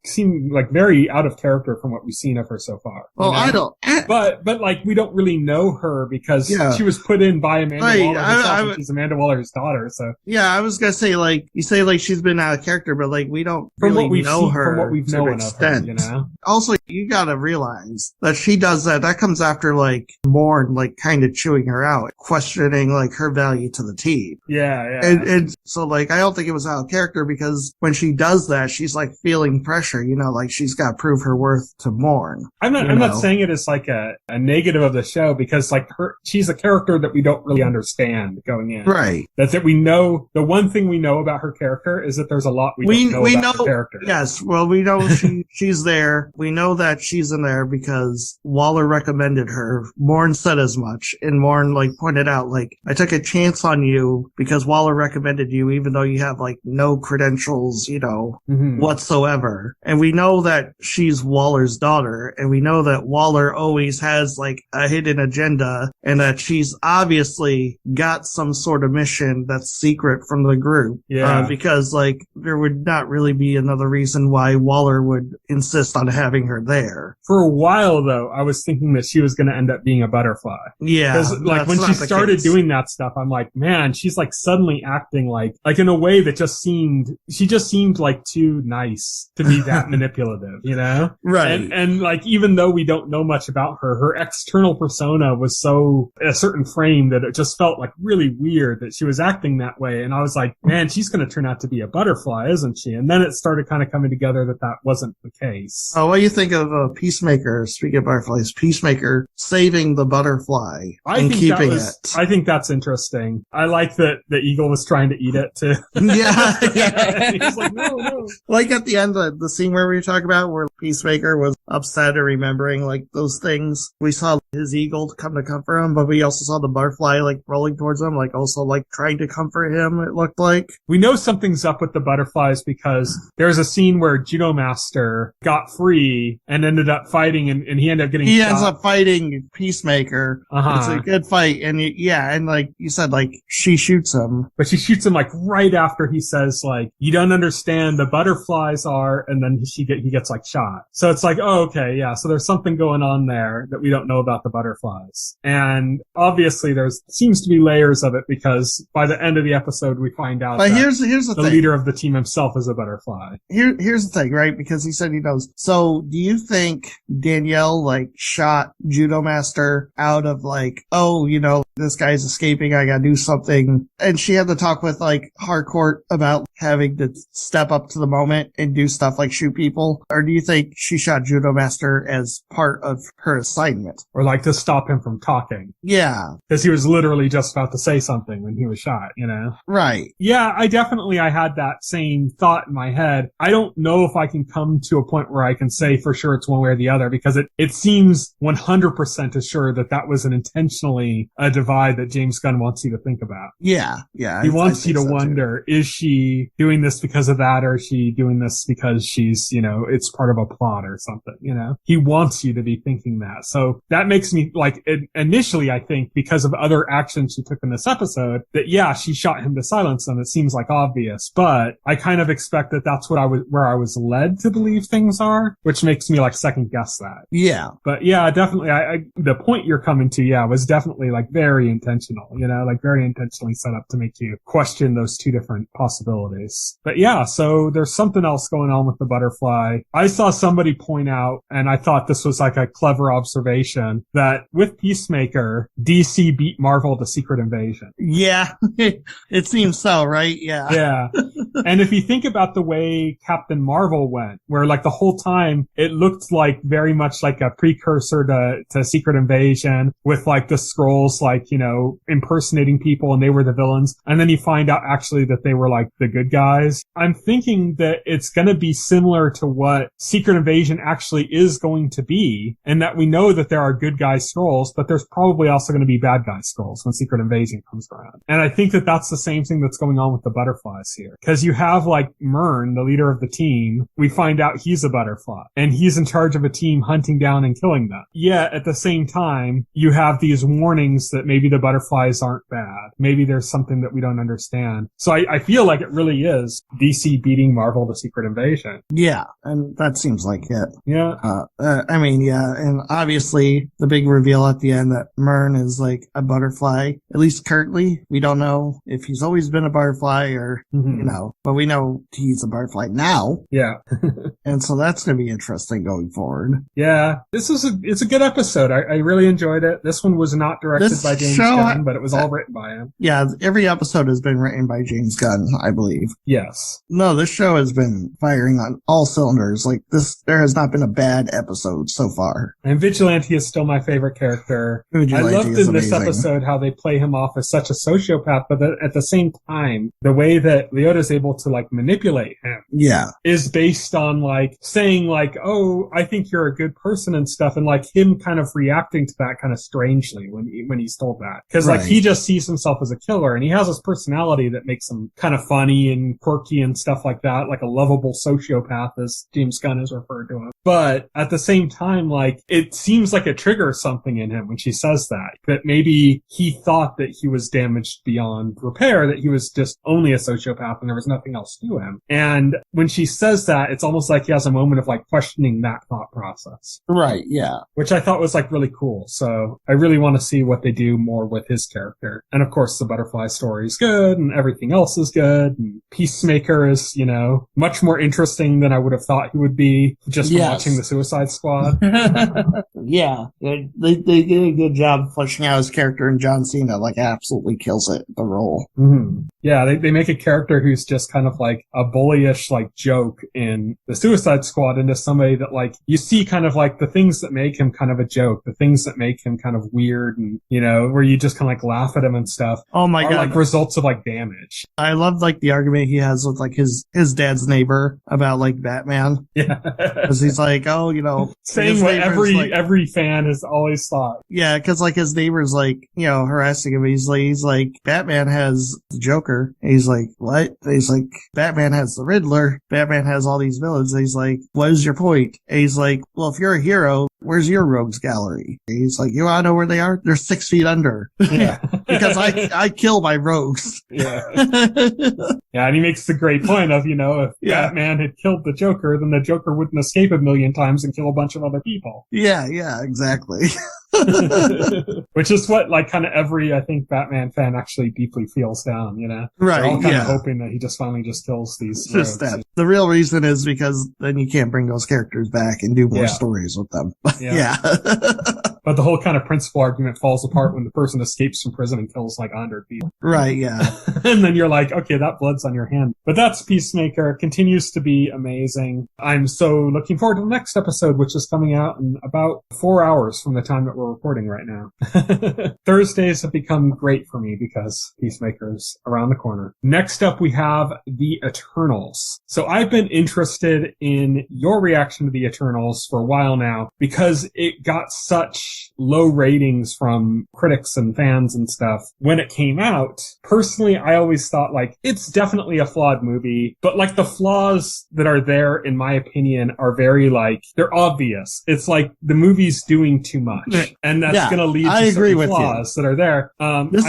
seeming like very out of character from what we've seen of her so far. Well, you know? But like we don't really know her because she was put in by Amanda Waller herself, and she's Amanda Waller's daughter. So yeah, I was gonna say like you say like she's been out of character, but like we don't really know her from what we've known of her, you know. Also, you gotta realize that she does that. That comes after like Morn like kind of chewing her out, questioning like her value to the team. Yeah. And so like I don't think it was out of character because when she does that, she's like feeling pressure, you know, like she's got to prove her worth to Morn. I'm not saying it as like a negative of the show because like she's a character that we don't really understand going in. Right. That's it. We know the one thing we know about her character is that there's a lot we don't know about her character. Yes. Well, we know she's there. We know that she's in there because Waller recommended her. Morn said as much, and Morn like pointed out like I took a chance on you because Waller recommended you, even though you have like no credentials, you know, whatsoever. And we know that she's Waller's daughter, and we know that Waller always has like a hidden agenda, and that she's obviously got some sort of mission that's secret from the group. Yeah. Because like there would not really be another reason why Waller would insist on having her there. For a while though, I was thinking that she was going to end up being a butterfly. Yeah. Because like when she started doing that stuff, I'm like, man, she's like suddenly acting like in a way that she just seemed like too nice to be that manipulative, you know? Right. And like, even though we don't know much about her external persona was so a certain frame that it just felt like really weird that she was acting that way. And I was like, man, she's going to turn out to be a butterfly, isn't she? And then it started kind of coming together that wasn't the case. Oh, what do you think of Peacemaker, speaking of butterflies, Peacemaker saving the butterfly and keeping it? I think that's interesting. I like that the eagle was trying to eat it too. Yeah. He's like, no. Like at the end of the scene where we were talking about where Peacemaker was upset or remembering like those things. We saw his eagle come to comfort him, but we also saw the butterfly like rolling towards him, like also like trying to comfort him, it looked like. We know something's up with the butterflies because there's a scene where Judo Master got free and ended up fighting, and he ended up getting shot. He ends up fighting Peacemaker. It's a good fight, and and like you said, like she shoots him. But she shoots him like right after he says like, you don't understand, the butterflies are, and then he gets like shot. So it's like, oh, okay, yeah, so there's something going on there that we don't know about the butterflies. And obviously there seems to be layers of it because by the end of the episode we find out that here's the thing. Leader of the team himself is a butterfly. Here's the thing, right? Because he said he knows. So do you think Danielle like shot Judo Master out of like, oh, you know, this guy's escaping, I gotta do something, and she had to talk with like Harcourt about having to step up to the moment and do stuff like shoot people? Or do you think she shot Judo Master as part of her assignment? Or like to stop him from talking. Yeah. Because he was literally just about to say something when he was shot, you know? Right. Yeah, I had that same thought in my head. I don't know if I can come to a point where I can say for sure it's one way or the other, because it seems 100% assured that was an intentionally a divide that James Gunn wants you to think about. Yeah. He wants you to wonder, is she doing this because of that, or is she doing this because she's, you know, it's part of a plot or something, you know? He wants you to be thinking that. So that makes me, like, initially, I think, because of other actions she took in this episode, that, yeah, she shot him to silence them. It seems like obvious, but I kind of expect that that's where I was led to believe things are, which makes me, like, second guess that. Yeah. But, yeah, definitely, the point you're coming to, yeah, was definitely, like, very intentional, you know, like, very intentionally set up to make you question those two different possibilities. But, yeah, so there's something else going on with the butterfly. I saw somebody point out, and I thought this was, like, a clever observation, that with Peacemaker, DC beat Marvel to Secret Invasion. Yeah, it seems so, right? Yeah. Yeah. And if you think about the way Captain Marvel went, where like the whole time it looked like very much like a precursor to Secret Invasion, with like the Skrulls, like, you know, impersonating people and they were the villains. And then you find out actually that they were like the good guys. I'm thinking that it's going to be similar to what Secret Invasion actually is going to be, and that we know that there are good guy Skrulls, but there's probably also going to be bad guy Skrulls when Secret Invasion comes around. And I think that that's the same thing that's going on with the butterflies here. Because you have like Murn, the leader of the team, we find out he's a butterfly, and he's in charge of a team hunting down and killing them. Yet at the same time, you have these warnings that maybe the butterflies aren't bad. Maybe there's something that we don't understand. So I feel like it really is DC beating Marvel to Secret Invasion. Yeah, and that seems like it. Yeah. I mean, yeah, and obviously the big reveal at the end that Murn is like a butterfly, at least currently. We don't know if he's always been a butterfly or, you know, but we know he's a butterfly now. Yeah. And so that's going to be interesting going forward. Yeah. It's a good episode. I really enjoyed it. This one was not directed by James Gunn, but it was all written by him. Yeah, every episode has been written by James Gunn, I believe. Yes. No, this show has been firing on all cylinders. Like there has not been a bad episode so far. And Vigilante is still my favorite character. Vigilante I loved in this episode how they play him off as such a sociopath, but at the same time, the way that Leota's able to like manipulate him is based on like saying like, oh, I think you're a good person and stuff, and like him kind of reacting to that kind of strangely when he's told that. Because like he just sees himself as a killer, and he has this personality that makes him kind of funny and quirky and stuff like that, like a lovable sociopath, as James Gunn has referred to him. But at the same time, like it seems like it triggers something in him when she says that maybe he thought that he was damaged beyond repair, that he was just only a sociopath and there was nothing else to him. And when she says that, it's almost like he has a moment of like questioning that thought process. Right, yeah. Which I thought was like really cool. So I really want to see what they do more with his character. And of course the butterfly story is good and everything else is good. And Peacemaker is, you know, much more interesting than I would have thought he would be just from watching the Suicide Squad. Yeah. They did a good job fleshing out his character, and John Cena like absolutely kills it, the role. Mm-hmm. Yeah, they make a character who's just kind of like a bullyish like joke in the Suicide Squad into somebody that like you see kind of like the things that make him kind of a joke, the things that make him kind of weird, and you know, where you just kind of like laugh at him and stuff. Oh my God. Like results of like damage. I love like the argument he has with like his dad's neighbor about like Batman. Yeah. Because he's like, oh, you know, saying what every fan has always thought. Yeah, because like his neighbor's like, you know, harassing him. He's like, Batman has the Joker. And he's like, what? And he's like, Batman has the Riddler. Batman has all these villains. And he's like, what is your point? And he's like, well, if you're a hero, where's your rogues gallery? And he's like, you want to know where they are? They're 6 feet under. Yeah. Because I kill my rogues. Yeah. Yeah, and he makes the great point of, you know, if Batman had killed the Joker, then the Joker wouldn't escape a million times and kill a bunch of other people. Yeah, exactly. Which is what, like, kind of every, I think, Batman fan actually deeply feels down, you know? Right, They're all kind of hoping that he just finally just kills these rogues. Just that. The real reason is because then you can't bring those characters back and do more stories with them. Yeah. But the whole kind of principal argument falls apart when the person escapes from prison and kills like 100 people. Right, yeah. And then you're like, okay, that blood's on your hand. But that's Peacemaker. Continues to be amazing. I'm so looking forward to the next episode, which is coming out in about 4 hours from the time that we're recording right now. Thursdays have become great for me because Peacemaker's around the corner. Next up, we have The Eternals. So I've been interested in your reaction to The Eternals for a while now because it got such low ratings from critics and fans and stuff when it came out. Personally, I always thought, like, it's definitely a flawed movie, but, like, the flaws that are there, in my opinion, are very, like, they're obvious. It's like the movie's doing too much, and that's going to lead to certain flaws that are there. This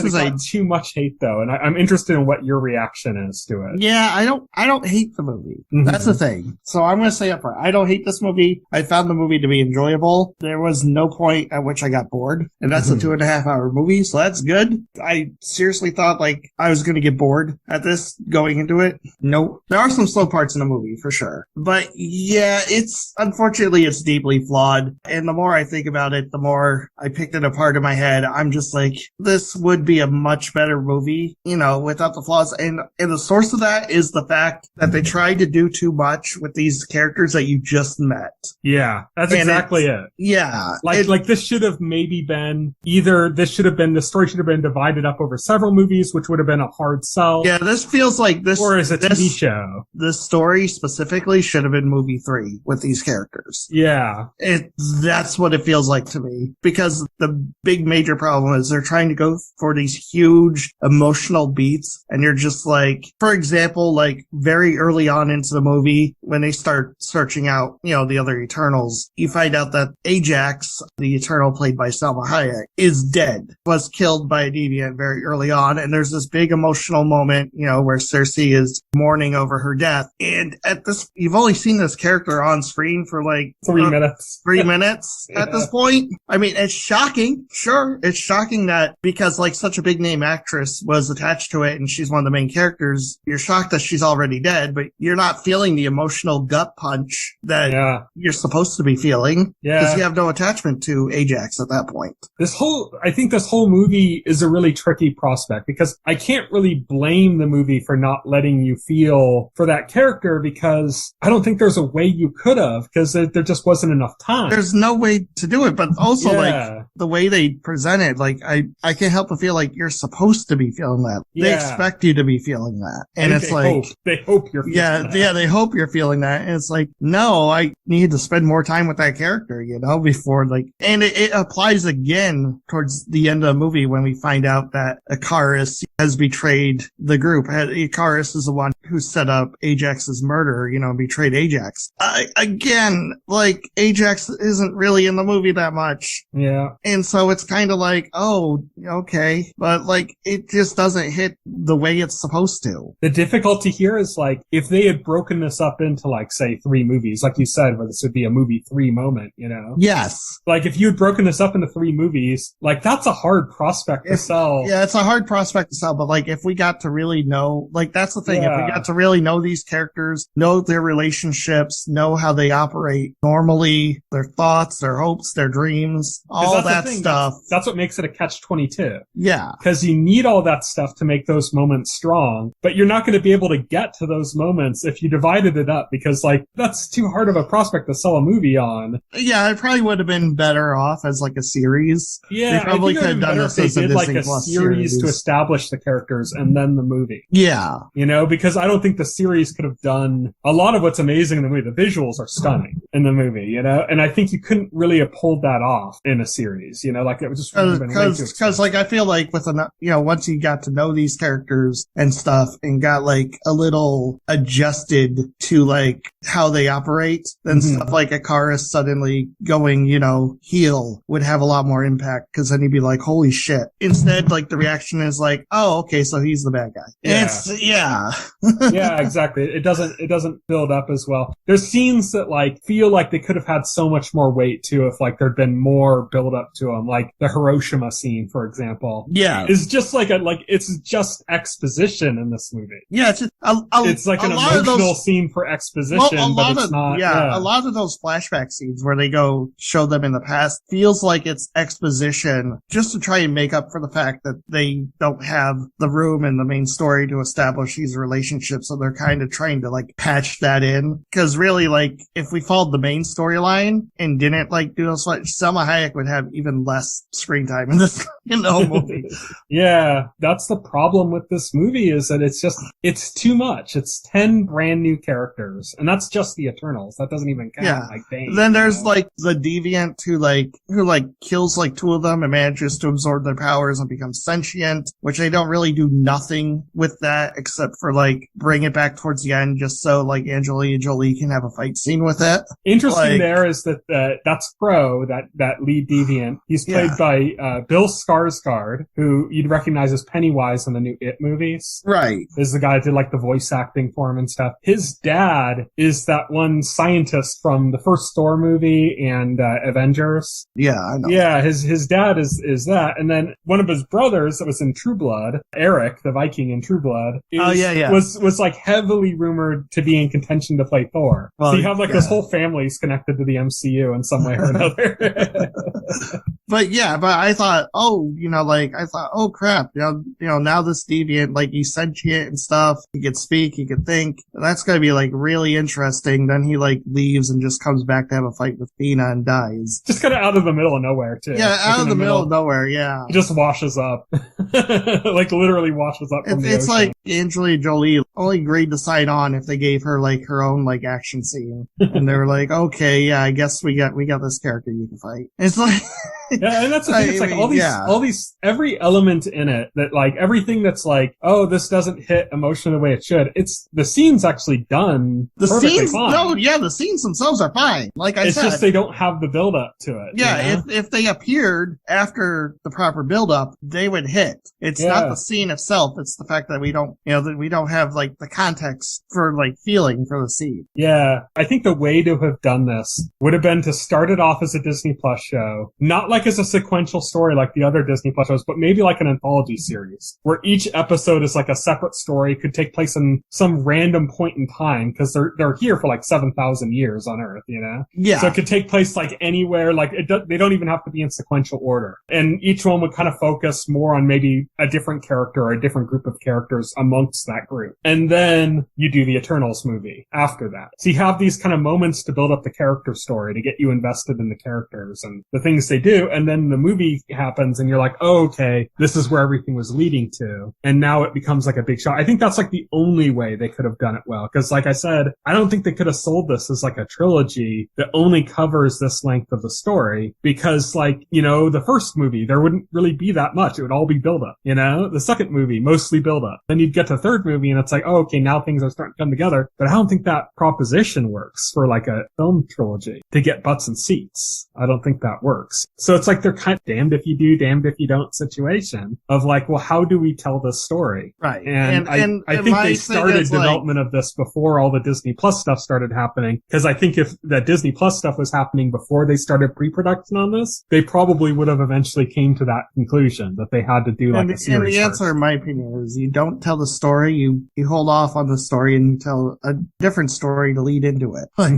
is too much hate, though, and I'm interested in what your reaction is to it. Yeah, I don't hate the movie. Mm-hmm. That's the thing. So I'm going to say up front, I don't hate this movie. I found the movie to be enjoyable. There was no point at which I got bored, and that's a 2.5 hour movie, so that's good. I seriously thought like I was going to get bored at this going into it. Nope. There are some slow parts in the movie for sure, but yeah, unfortunately it's deeply flawed, and the more I think about it, the more I picked it apart in my head. I'm just like, this would be a much better movie, you know, without the flaws, and the source of that is the fact that they tried to do too much with these characters that you just met. Yeah, that's exactly it. Yeah. Like this should have maybe been the story should have been divided up over several movies, which would have been a hard sell. Yeah, this feels like this. Or as a TV show. This story specifically should have been movie 3 with these characters. Yeah. That's what it feels like to me. Because the big major problem is they're trying to go for these huge emotional beats, and you're just like, for example, like very early on into the movie, when they start searching out, you know, the other Eternals, you find out that Ajax, the Eternal played by Salma Hayek, is dead, was killed by a deviant very early on, and there's this big emotional moment, you know, where Cersei is mourning over her death, and at this, you've only seen this character on screen for like 3 minutes. 3 minutes at this point. I mean, it's shocking. Sure, it's shocking that because like such a big name actress was attached to it and she's one of the main characters, you're shocked that she's already dead, but you're not feeling the emotional gut punch that you're supposed to be feeling because you have no attachment to Ajax at that point. I think this whole movie is a really tricky prospect because I can't really blame the movie for not letting you feel for that character because I don't think there's a way you could have because there just wasn't enough time. There's no way to do it, but also like the way they present it, like I can't help but feel like you're supposed to be feeling that. They expect you to be feeling that. And it's like, they hope you're feeling that. Yeah, they hope you're feeling that. And it's like, no, I need to spend more time with that character, you know, before like, and it applies again towards the end of the movie when we find out that Icarus has betrayed the group. Icarus is the one who set up Ajax's murder, you know, betrayed Ajax. Again, like Ajax isn't really in the movie that much. Yeah. And so it's kind of like, oh, okay. But like, it just doesn't hit the way it's supposed to. The difficulty here is like, if they had broken this up into like, say, 3 movies, like you said, where this would be a movie 3 moment, you know? Yes. Like if you had broken this up into 3 movies, like that's a hard prospect to sell. Yeah, it's a hard prospect to sell, but like if we got to really know, like that's the thing, if we got to really know these characters, know their relationships, know how they operate normally, their thoughts, their hopes, their dreams, all that stuff. That's what makes it a catch-22. Yeah. Because you need all that stuff to make those moments strong, but you're not going to be able to get to those moments if you divided it up because like that's too hard of a prospect to sell a movie on. Yeah, it probably would have been better off as like a series. Yeah, they probably could have done this as a Disney Plus series to establish the characters and then the movie. Yeah. Because I don't think the series could have done a lot of what's amazing in the movie. The visuals are stunning in the movie, and I think you couldn't really have pulled that off in a series, like it was just because like I feel like with once you got to know these characters and stuff and got like a little adjusted to like how they operate, then stuff like Ikaris suddenly going, heel would have a lot more impact because then you'd be like, holy shit. Instead, like the reaction is like, oh, okay, so he's the bad guy. Yeah. Yeah, exactly. It doesn't build up as well. There's scenes that like feel like they could have had so much more weight too if like there'd been more build up to them, like the Hiroshima scene, for example. Yeah. Is just like it's just exposition in this movie. Yeah, it's just it's like an emotional scene for exposition, but it's not. Yeah, a lot of those flashback scenes where they go show them in the past feels like it's exposition just to try and make up for the fact that they don't have the room in the main story to establish these relationships, so they're kind of trying to like patch that in. Because really, like, if we followed the main storyline and didn't like do those, Selma Hayek would have even less screen time in the whole movie. Yeah, that's the problem with this movie, is that it's too much. It's 10 brand new characters, and that's just the Eternals. That doesn't even count like Bane. Then there's like the Deviant who kills like 2 of them and manages to absorb their powers and become sentient, which they don't really do nothing with that except for like bring it back towards the end just so like Angelina Jolie can have a fight scene with it. Interesting there is that that's Crow, that lead Deviant. He's played by Bill Skarsgård, who you'd recognize as Pennywise in the new It movies. Right. Is the guy that did like the voice acting for him and stuff. His dad is that one scientist from the first Thor movie and Avengers. Yeah, I know. Yeah, his dad is that. And then one of his brothers that was in True Blood, Eric, the Viking in True Blood, was like heavily rumored to be in contention to play Thor. Well, so you have like this whole family's connected to the MCU in some way or another. But I thought, oh crap, now this Deviant, like, he's sentient and stuff, he could speak, he could think, that's gonna be like really interesting. Then he like leaves and just comes back to have a fight with Thena and dies. Just kind of out of the middle of nowhere too. Yeah, out of the middle of nowhere, yeah. He just washes up. Like literally washes up from the ocean. It's like Angelina Jolie only agreed to sign on if they gave her like her own like action scene. And they were like, okay, yeah, I guess we got this character you can fight. And it's like yeah, and that's the thing. It's like all these, every element in it that like everything that's like, oh, this doesn't hit emotion the way it should. It's the scene's actually done. The scenes, the scenes themselves are fine. Like I said, it's just they don't have the build up to it. Yeah, if they appeared after the proper build up, they would hit. It's not the scene itself. It's the fact that we don't have like the context for like feeling for the scene. Yeah, I think the way to have done this would have been to start it off as a Disney Plus show, not like as a sequential story like the other Disney Plus shows, but maybe like an anthology series where each episode is like a separate story, could take place in some random point in time because they're here for like 7,000 years on Earth, Yeah. So it could take place like anywhere, like they don't even have to be in sequential order. And each one would kind of focus more on maybe a different character or a different group of characters amongst that group. And then you do the Eternals movie after that. So you have these kind of moments to build up the character story, to get you invested in the characters and the things they do. And then the movie happens and you're like, oh, okay, this is where everything was leading to. And now it becomes like a big shock. I think that's like the only way they could have done it well. Cause like I said, I don't think they could have sold this as like a trilogy that only covers this length of the story because like, the first movie, there wouldn't really be that much. It would all be build up, the second movie, mostly build up. Then you'd get to the third movie and it's like, oh, okay, now things are starting to come together. But I don't think that proposition works for like a film trilogy to get butts and seats. I don't think that works. So it's like they're kind of damned if you do, damned if you don't situation of like, well, how do we tell this story? Right. And I think they started development of this before all the Disney Plus stuff started happening. Because I think if the Disney Plus stuff was happening before they started pre-production on this, they probably would have eventually came to that conclusion that they had to do like a series. And the answer, in my opinion, is you don't tell the story, you hold off on the story and you tell a different story to lead into it. Like,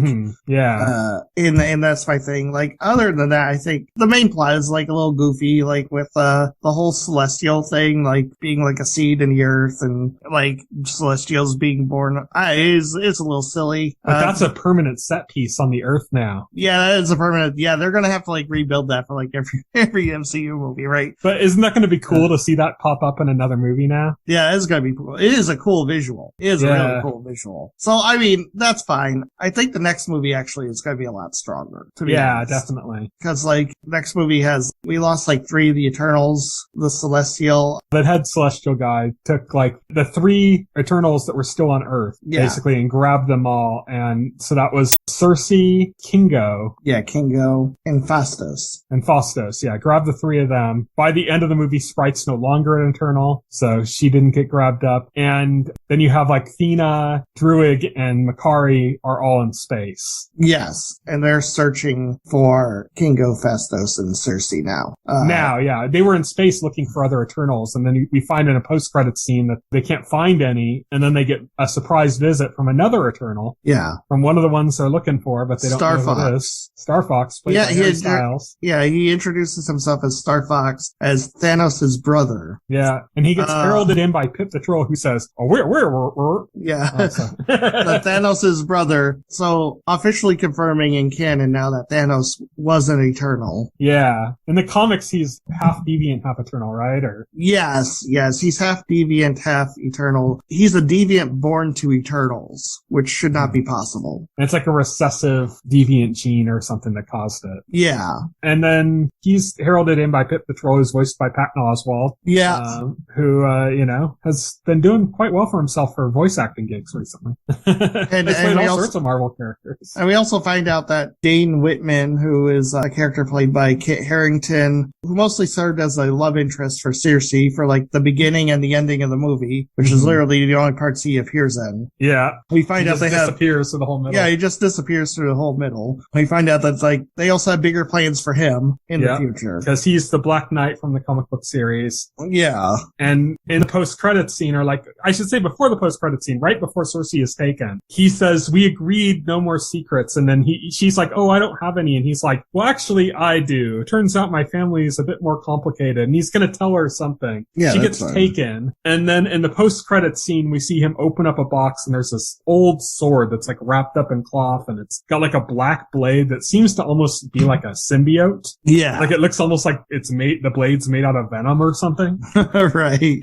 yeah. And that's my thing. Like, other than that, I think the main main plot is like a little goofy, like with the whole celestial thing, like being like a seed in the earth and like celestials being born. It's a little silly. But that's a permanent set piece on the earth now. Yeah, that is a permanent. Yeah, they're gonna have to like rebuild that for like every MCU movie, right? But isn't that going to be cool to see that pop up in another movie now? Yeah, it's gonna be cool. It is a cool visual. It is a really cool visual. So I mean, that's fine. I think the next movie actually is gonna be a lot stronger. To be honest. Definitely. Because like next movie we lost like 3 of the Eternals, the Celestial. That head Celestial guy took like the 3 Eternals that were still on Earth, basically, and grabbed them all. And so that was Cersei, Kingo. Yeah, Kingo and Phastos. Grabbed the 3 of them. By the end of the movie, Sprite's no longer an Eternal, so she didn't get grabbed up. And then you have like Thena, Druig, and Makari are all in space. Yes, and they're searching for Kingo, Phastos, and Cersei now. They were in space looking for other Eternals, and then we find in a post-credit scene that they can't find any, and then they get a surprise visit from another Eternal. Yeah. From one of the ones they're looking for, but they don't know who it is. Star Fox, played by Harry Styles. He introduces himself as Star Fox, as Thanos' brother. Yeah, and he gets heralded in by Pip the Troll, who says, we're. Yeah. The Thanos' brother. So, officially confirming in canon now that Thanos was an Eternal. Yeah. In the comics, he's half deviant, half Eternal, right? Yes. He's half deviant, half Eternal. He's a deviant born to Eternals, which should not be possible. And it's like a recessive deviant gene or something that caused it. Yeah. And then he's heralded in by Pip the Troll, who's voiced by Patton Oswalt. Yeah. Who, has been doing quite well for himself for voice acting gigs recently. and played all sorts of Marvel characters. And we also find out that Dane Whitman, who is a character played by Kit Harington, who mostly served as a love interest for Cersei for like the beginning and the ending of the movie, which is literally the only parts he appears in. Yeah. We find out they disappears through the whole middle. Yeah, he just disappears through the whole middle. We find out that like they also have bigger plans for him in the future. Because he's the Black Knight from the comic book series. Yeah. And in the post-credits scene, or like, I should say before the post-credits scene, right before Cersei is taken, he says, we agreed no more secrets. And then she's like, oh, I don't have any. And he's like, well, actually, I do. Turns out my family is a bit more complicated. And he's going to tell her something. Yeah, she gets taken. And then in the post-credits scene, we see him open up a box and there's this old sword that's like wrapped up in cloth and it's got like a black blade that seems to almost be like a symbiote. Yeah. Like it looks almost like the blade's made out of venom or something. Right.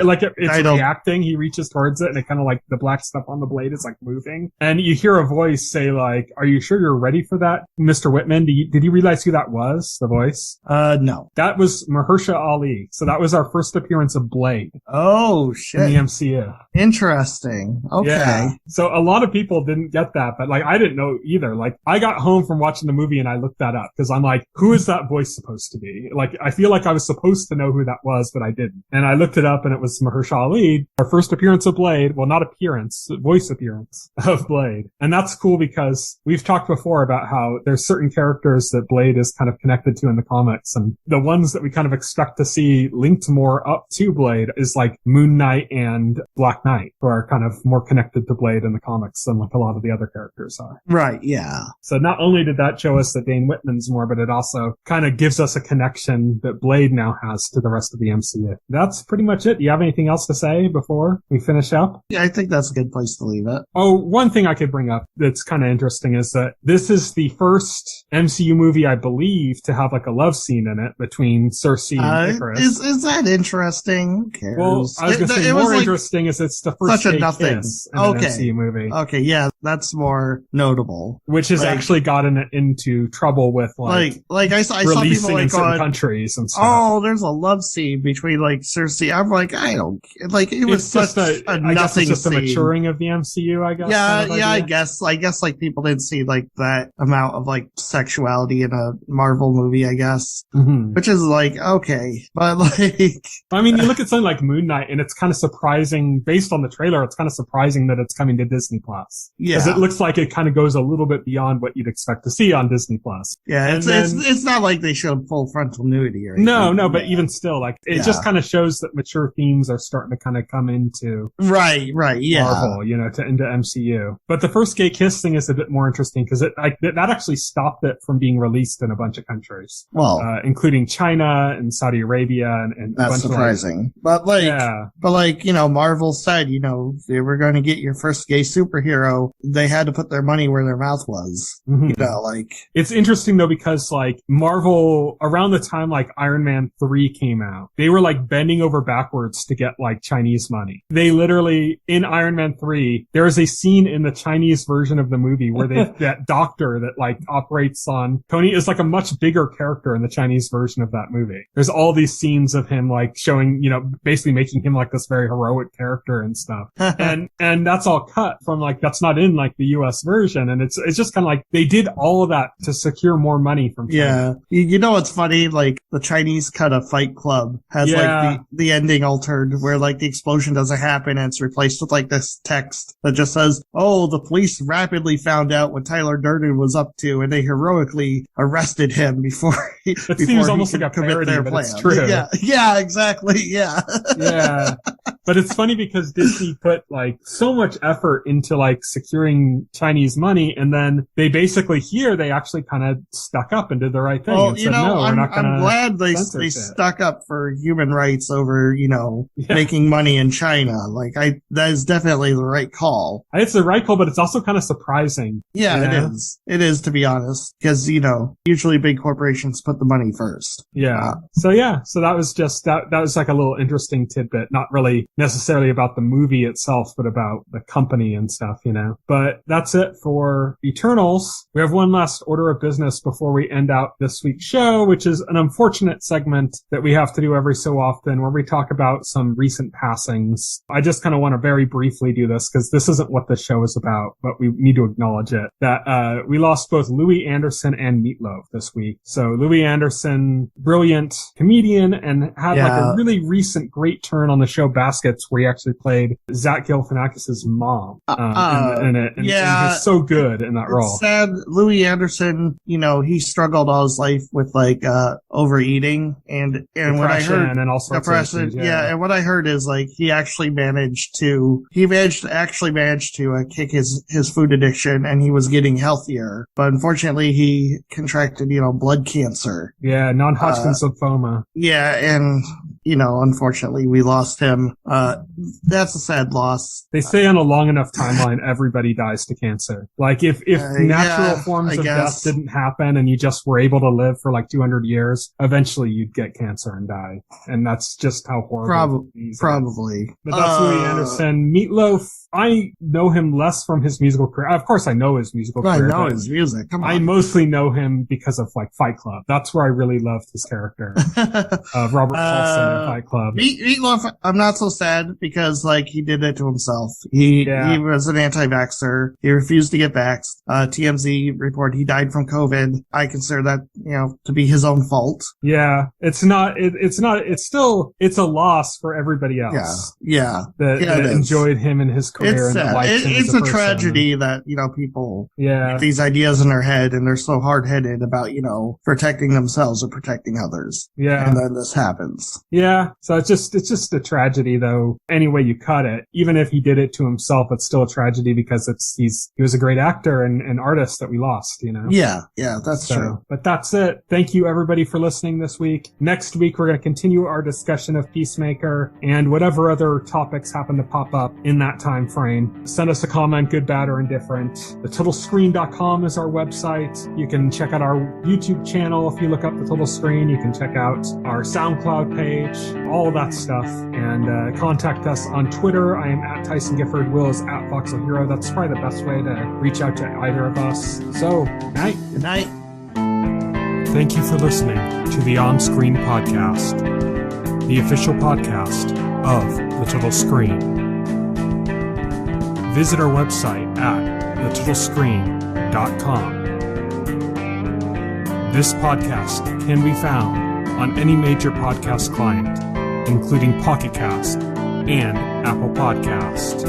Like it's reacting. He reaches towards it and it kind of like the black stuff on the blade is like moving. And you hear a voice say like, are you sure you're ready for that, Mr. Whitman? Did you realize who that was? The voice? No. That was Mahershala Ali. So that was our first appearance of Blade. Oh, shit. In the MCU. Interesting. Okay. Yeah. So a lot of people didn't get that, but like I didn't know either. Like I got home from watching the movie and I looked that up because I'm like, who is that voice supposed to be? Like I feel like I was supposed to know who that was, but I didn't. And I looked it up and it was Mahershala Ali, our first appearance of Blade. Well, not appearance, voice appearance of Blade. And that's cool because we've talked before about how there's certain characters that Blade is kind of connected to in the comics. And the ones that we kind of expect to see linked more up to Blade is like Moon Knight and Black Knight, who are kind of more connected to Blade in the comics than like a lot of the other characters are. Right, yeah. So not only did that show us that Dane Whitman's more, but it also kind of gives us a connection that Blade now has to the rest of the MCU. That's pretty much it. Do you have anything else to say before we finish up? Yeah, I think that's a good place to leave it. Oh, one thing I could bring up that's kind of interesting is that this is the first MCU movie, I believe, to have like a love scene in it between Cersei and Icarus. Is that interesting? Who cares? Well, I was going to say more interesting is it's the first gay kiss in an MCU movie. Okay, yeah, that's more notable. Which has actually gotten into trouble with like I saw people like in certain countries and stuff. Oh, there's a love scene between like Cersei. I'm like, I don't like it was such a nothing. I guess it's just a maturing of the MCU. I guess. Yeah, I guess like people didn't see like that amount of like sexuality in a Marvel movie. I guess, which is like okay, but like I mean, you look at something like Moon Knight, and it's kind of surprising based on the trailer. It's kind of surprising that it's coming to Disney Plus. Yeah. Because it looks like it kind of goes a little bit beyond what you'd expect to see on Disney Plus. Yeah, it's not like they showed full frontal nudity or anything. No, but even still, like, it just kind of shows that mature themes are starting to kind of come into Marvel, into MCU. But the first gay kiss thing is a bit more interesting because that actually stopped it from being released in a bunch of countries. Well, including China and Saudi Arabia and that's surprising. But Marvel said, if they were going to get your first gay superhero, they had to put their money where their mouth was. It's interesting though because like Marvel around the time like Iron Man 3 came out, they were like bending over backwards to get like Chinese money. They literally in Iron Man 3, there is a scene in the Chinese version of the movie where that doctor that like operates on Tony is like a much bigger character in the Chinese version of that movie. There's all these scenes of him like showing, basically making him like this very heroic character and stuff. and that's all cut from like, that's not in like the US version. And it's just kind of like they did all of that to secure more money from China. Yeah. What's funny? Like the Chinese cut of Fight Club has like the ending altered where like the explosion doesn't happen and it's replaced with like this text that just says, "Oh, the police rapidly found out what Tyler Durden was up to and they heroically arrested him before he seems almost like a parody, but plan." It's true. Yeah, exactly. Yeah. Yeah. But it's funny because Disney put like so much effort into like securing Chinese money, and then they basically they actually kind of stuck up and did the right thing. Well, and said, no, I'm glad they stuck up for human rights over, making money in China. Like that is definitely the right call. It's the right call, but it's also kind of surprising. Yeah, it is. It is, to be honest, because usually big corporations put the money first. Yeah. So that was just that was like a little interesting tidbit, not really necessarily about the movie itself, but about the company and stuff, But that's it for Eternals. We have one last order of business before we end out this week's show, which is an unfortunate segment that we have to do every so often where we talk about some recent passings. I just kind of want to very briefly do this because this isn't what the show is about, but we need to acknowledge it, that we lost both Louis Anderson and Meatloaf this week. So Louis Anderson, brilliant comedian, and had like a really recent great turn on the show Baskets where he actually played Zach Galifianakis' mom in it. And he's so good in that role. Sad. Louis Anderson, he struggled all his life with like overeating and what I heard and all sorts of things. And what I heard is like he managed to kick his food addiction and he was getting healthier. But unfortunately he contracted, blood cancer. Yeah, non-Hodgkin's lymphoma. Yeah, and unfortunately we lost him. That's a sad loss. They say on a long enough timeline, everybody dies to cancer. Like if natural forms of death didn't happen and you just were able to live for like 200 years, eventually you'd get cancer and die. And that's just how horrible. Probably. But that's Louis Anderson. Meatloaf, I know him less from his musical career. Of course I know his musical career. I know his music. Come on. I mostly know him because of like Fight Club. That's where I really loved his character of Robert Paulson in Fight Club. Meatloaf, I'm not so sad because like he did it to himself. He was an anti-vaxxer. He refused to get vaxxed. TMZ report he died from COVID. I consider that, to be his own fault. Yeah. It's a loss for everybody else. Yeah. That enjoyed him and his career. It's sad. It's a tragedy that, people get these ideas in their head and they're so hard-headed about, protecting themselves or protecting others. Yeah. And then this happens. Yeah. So it's just a tragedy though. Any way you cut it, even if he did it to himself, it's still a tragedy because he was a great actor and artist that we lost, Yeah, that's true. But that's it. Thank you everybody for listening this week. Next week, we're going to continue our discussion of Peacemaker and whatever other topics happen to pop up in that time frame. Send us a comment, good, bad, or indifferent. TheTotalScreen.com is our website. You can check out our YouTube channel. If you look up The Total Screen, you can check out our SoundCloud page, all of that stuff, and contact us on Twitter. I am at Tyson Gifford. Will is at Voxel Hero. That's probably the best way to reach out to either of us. So, night. Good night. Thank you for listening to the OnScreen podcast, the official podcast of The Total Screen. Visit our website at thetotalscreen.com. This podcast can be found on any major podcast client, including Pocket Cast and Apple Podcast.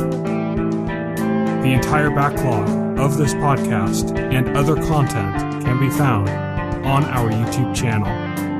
The entire backlog of this podcast and other content can be found on our YouTube channel.